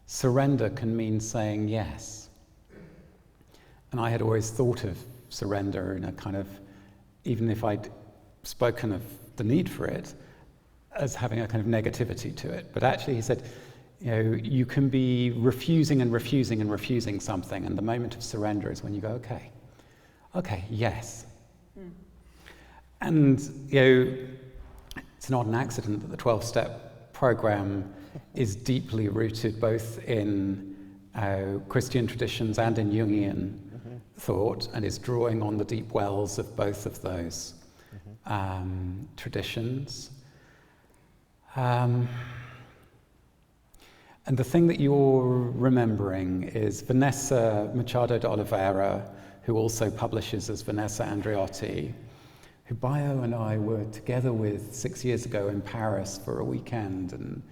Speaker 3: surrender can mean saying yes. And I had always thought of surrender in a kind of, even if I'd spoken of the need for it, as having a kind of negativity to it. But actually he said, you can be refusing and refusing and refusing something, and the moment of surrender is when you go, okay, yes. And it's not an accident that the 12-step program is deeply rooted both in Christian traditions and in Jungian thought, and is drawing on the deep wells of both of those traditions. And the thing that you're remembering is Vanessa Machado de Oliveira, who also publishes as Vanessa Andreotti, who Bayo and I were together with 6 years ago in Paris for a weekend. And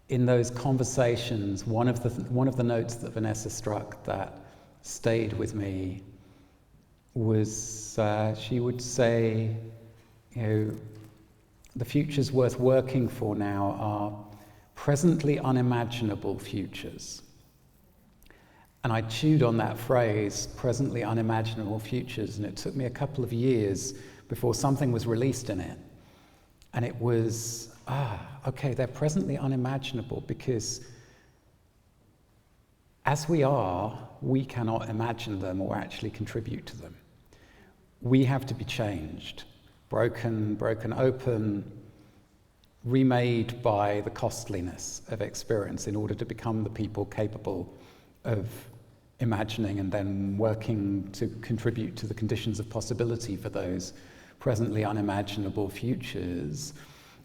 Speaker 3: in those conversations, one of the notes that Vanessa struck that stayed with me was she would say, the futures worth working for now are presently unimaginable futures. And I chewed on that phrase, presently unimaginable futures, and it took me a couple of years before something was released in it. And it was, okay, they're presently unimaginable because as we are, we cannot imagine them or actually contribute to them. We have to be changed, broken open, remade by the costliness of experience in order to become the people capable of imagining and then working to contribute to the conditions of possibility for those presently unimaginable futures.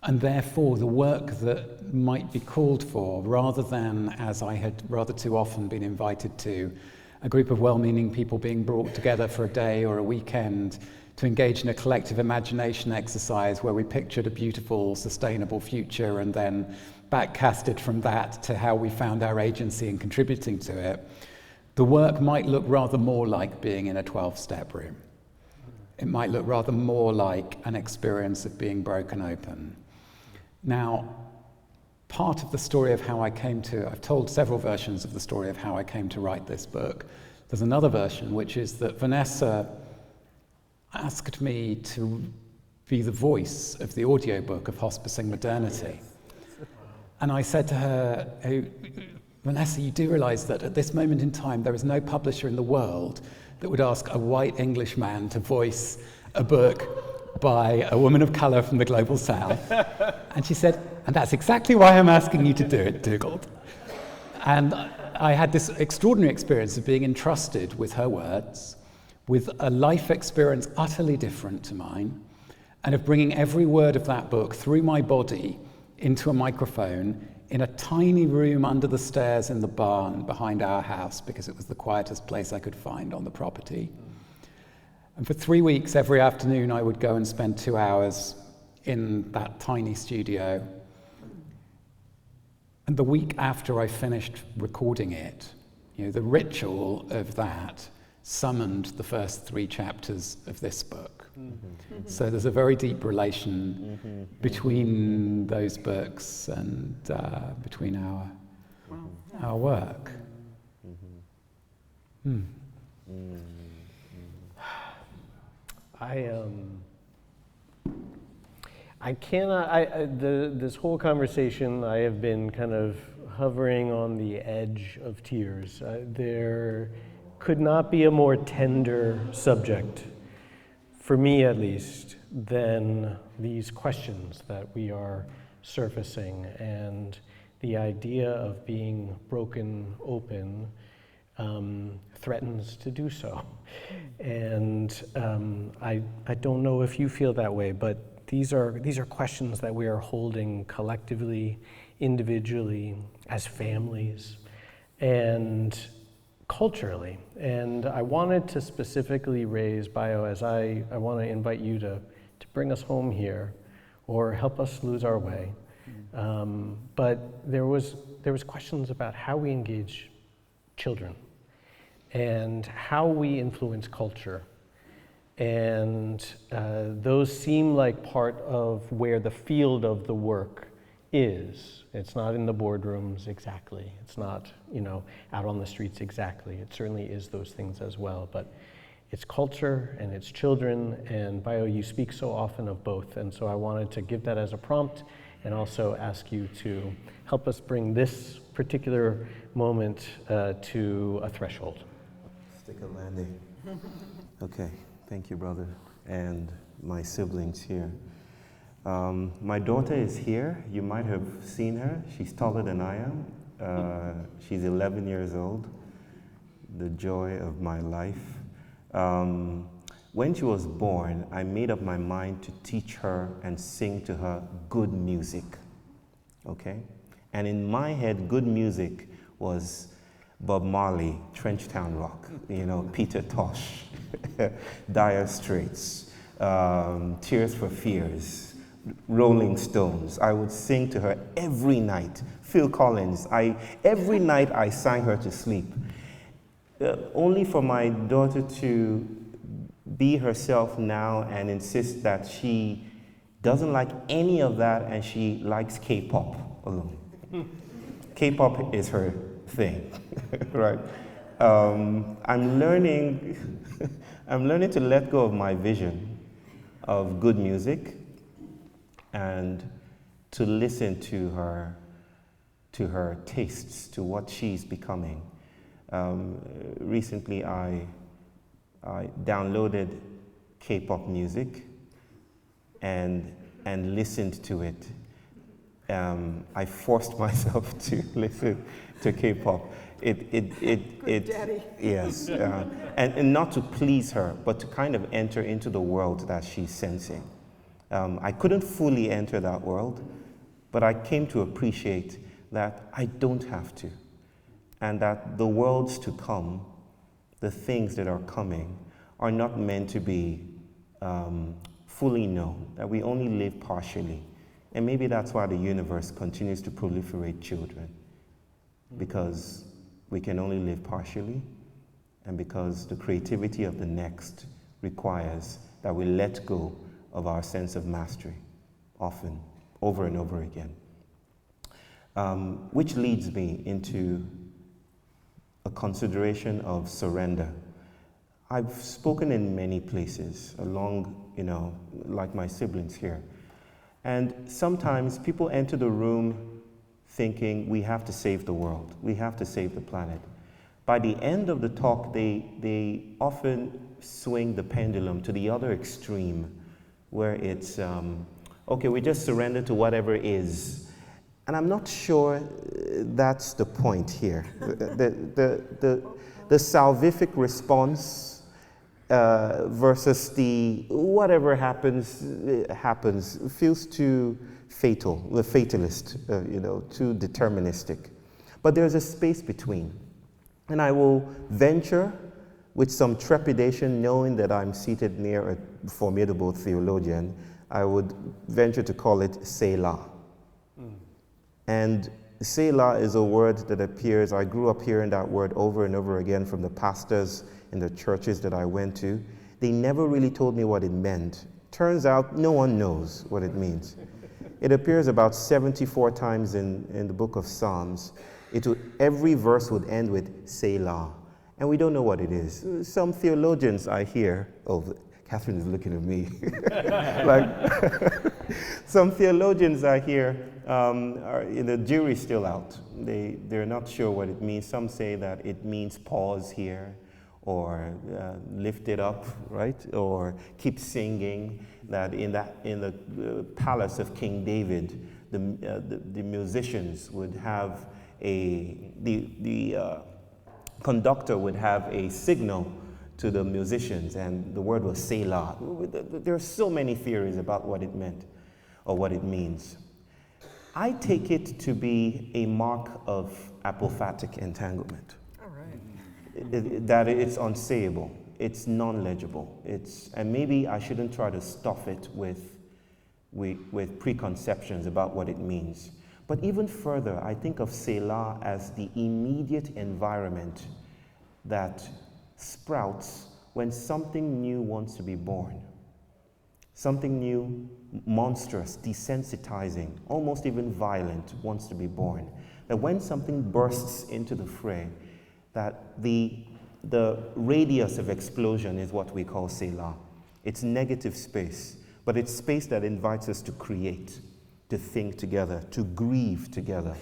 Speaker 3: And therefore, the work that might be called for, rather than, as I had rather too often been invited to, a group of well-meaning people being brought together for a day or a weekend to engage in a collective imagination exercise where we pictured a beautiful, sustainable future and then backcasted from that to how we found our agency in contributing to it, the work might look rather more like being in a 12-step room. It might look rather more like an experience of being broken open. Now, part of the story of how I came to, I've told several versions of the story of how I came to write this book. There's another version, which is that Vanessa asked me to be the voice of the audiobook of Hospicing Modernity. And I said to her, "Oh, Vanessa, you do realize that at this moment in time, there is no publisher in the world that would ask a white Englishman to voice a book by a woman of colour from the global south." And she said, "And that's exactly why I'm asking you to do it, Dougald." And I had this extraordinary experience of being entrusted with her words, with a life experience utterly different to mine, and of bringing every word of that book through my body into a microphone in a tiny room under the stairs in the barn behind our house, because it was the quietest place I could find on the property. And for 3 weeks, every afternoon, I would go and spend 2 hours in that tiny studio. And the week after I finished recording it, the ritual of that summoned the first 3 chapters of this book. Mm-hmm. So there's a very deep relation between those books and between our work.
Speaker 1: I cannot, this whole conversation, I have been kind of hovering on the edge of tears. There could not be a more tender subject, for me at least, than these questions that we are surfacing. And the idea of being broken open threatens to do so. And I don't know if you feel that way, but these are questions that we are holding collectively, individually, as families, and culturally. And I wanted to specifically raise, Bayo, as I want to invite you to bring us home here or help us lose our way. But there was questions about how we engage children and how we influence culture. And those seem like part of where the field of the work is. It's not in the boardrooms exactly. It's not, out on the streets exactly. It certainly is those things as well. But it's culture and it's children, and Bayo, you speak so often of both. And so I wanted to give that as a prompt and also ask you to help us bring this particular moment to a threshold.
Speaker 2: Stick a landing. Okay. Thank you, brother, and my siblings here. My daughter is here. You might have seen her. She's taller than I am. She's 11 years old, the joy of my life. When she was born, I made up my mind to teach her and sing to her good music, okay? And in my head, good music was Bob Marley, Trenchtown Rock, Peter Tosh, Dire Straits, Tears for Fears, Rolling Stones. I would sing to her every night. Phil Collins. Every night I sang her to sleep. Only for my daughter to be herself now and insist that she doesn't like any of that and she likes K-pop alone. K-pop is her thing, right? I'm learning to let go of my vision of good music and to listen to her tastes, to what she's becoming. Recently, I downloaded K-pop music and listened to it I forced myself to listen to K-pop.
Speaker 4: Good daddy.
Speaker 2: Yes, and not to please her, but to kind of enter into the world that she's sensing. I couldn't fully enter that world, but I came to appreciate that I don't have to, and that the worlds to come, the things that are coming, are not meant to be fully known, that we only live partially. And maybe that's why the universe continues to proliferate children, because we can only live partially, and because the creativity of the next requires that we let go of our sense of mastery, often, over and over again. Which leads me into a consideration of surrender. I've spoken in many places along, like my siblings here. And sometimes people enter the room thinking we have to save the world, we have to save the planet. By the end of the talk, they often swing the pendulum to the other extreme, where it's, okay, we just surrender to whatever is. And I'm not sure that's the point here. The salvific response versus the whatever happens, happens, feels too fatal, the fatalist, too deterministic. But there's a space between. And I will venture with some trepidation, knowing that I'm seated near a formidable theologian, I would venture to call it Selah. And Selah is a word that appears, I grew up hearing that word over and over again from the pastors in the churches that I went to. They never really told me what it meant. Turns out no one knows what it means. It appears about 74 times in the book of Psalms. Every verse would end with Selah, and we don't know what it is. Some theologians I hear, Catherine is looking at me. Some theologians I hear, the jury's still out. They're not sure what it means. Some say that it means pause here, or lift it up, right? Or keep singing. That in the palace of King David, the musicians would have the conductor would have a signal to the musicians, and the word was Selah. There are so many theories about what it meant or what it means. I take it to be a mark of apophatic entanglement.
Speaker 4: All right.
Speaker 2: That it's unsayable, it's non-legible, and maybe I shouldn't try to stuff it with preconceptions about what it means. But even further, I think of Selah as the immediate environment that sprouts when something new wants to be born. Something new, monstrous, desensitizing, almost even violent wants to be born. That when something bursts into the fray, that the radius of explosion is what we call Selah. It's negative space, but it's space that invites us to create, to think together, to grieve together,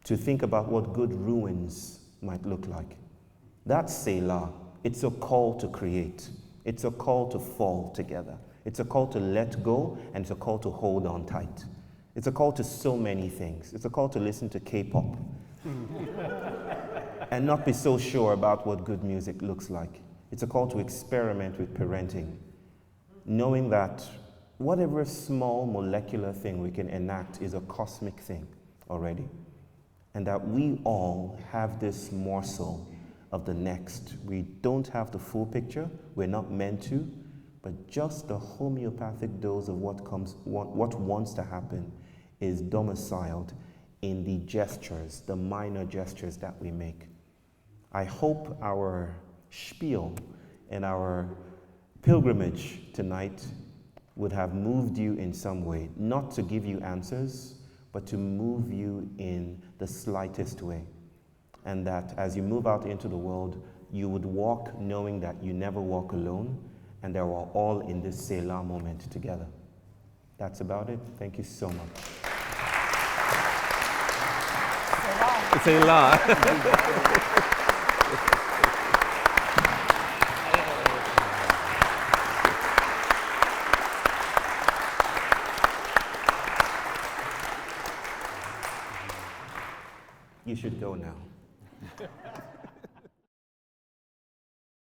Speaker 2: to think about what good ruins might look like. That's Selah. It's a call to create. It's a call to fall together. It's a call to let go, and it's a call to hold on tight. It's a call to so many things. It's a call to listen to K-pop and not be so sure about what good music looks like. It's a call to experiment with parenting, knowing that whatever small molecular thing we can enact is a cosmic thing already, and that we all have this morsel of the next. We don't have the full picture, we're not meant to, but just the homeopathic dose of what wants to happen is domiciled in the gestures, the minor gestures that we make. I hope our spiel and our pilgrimage tonight would have moved you in some way, not to give you answers, but to move you in the slightest way. And that as you move out into the world, you would walk knowing that you never walk alone, and that we're all in this Selah moment together. That's about it. Thank you so much.
Speaker 1: Selah.
Speaker 2: You should go now.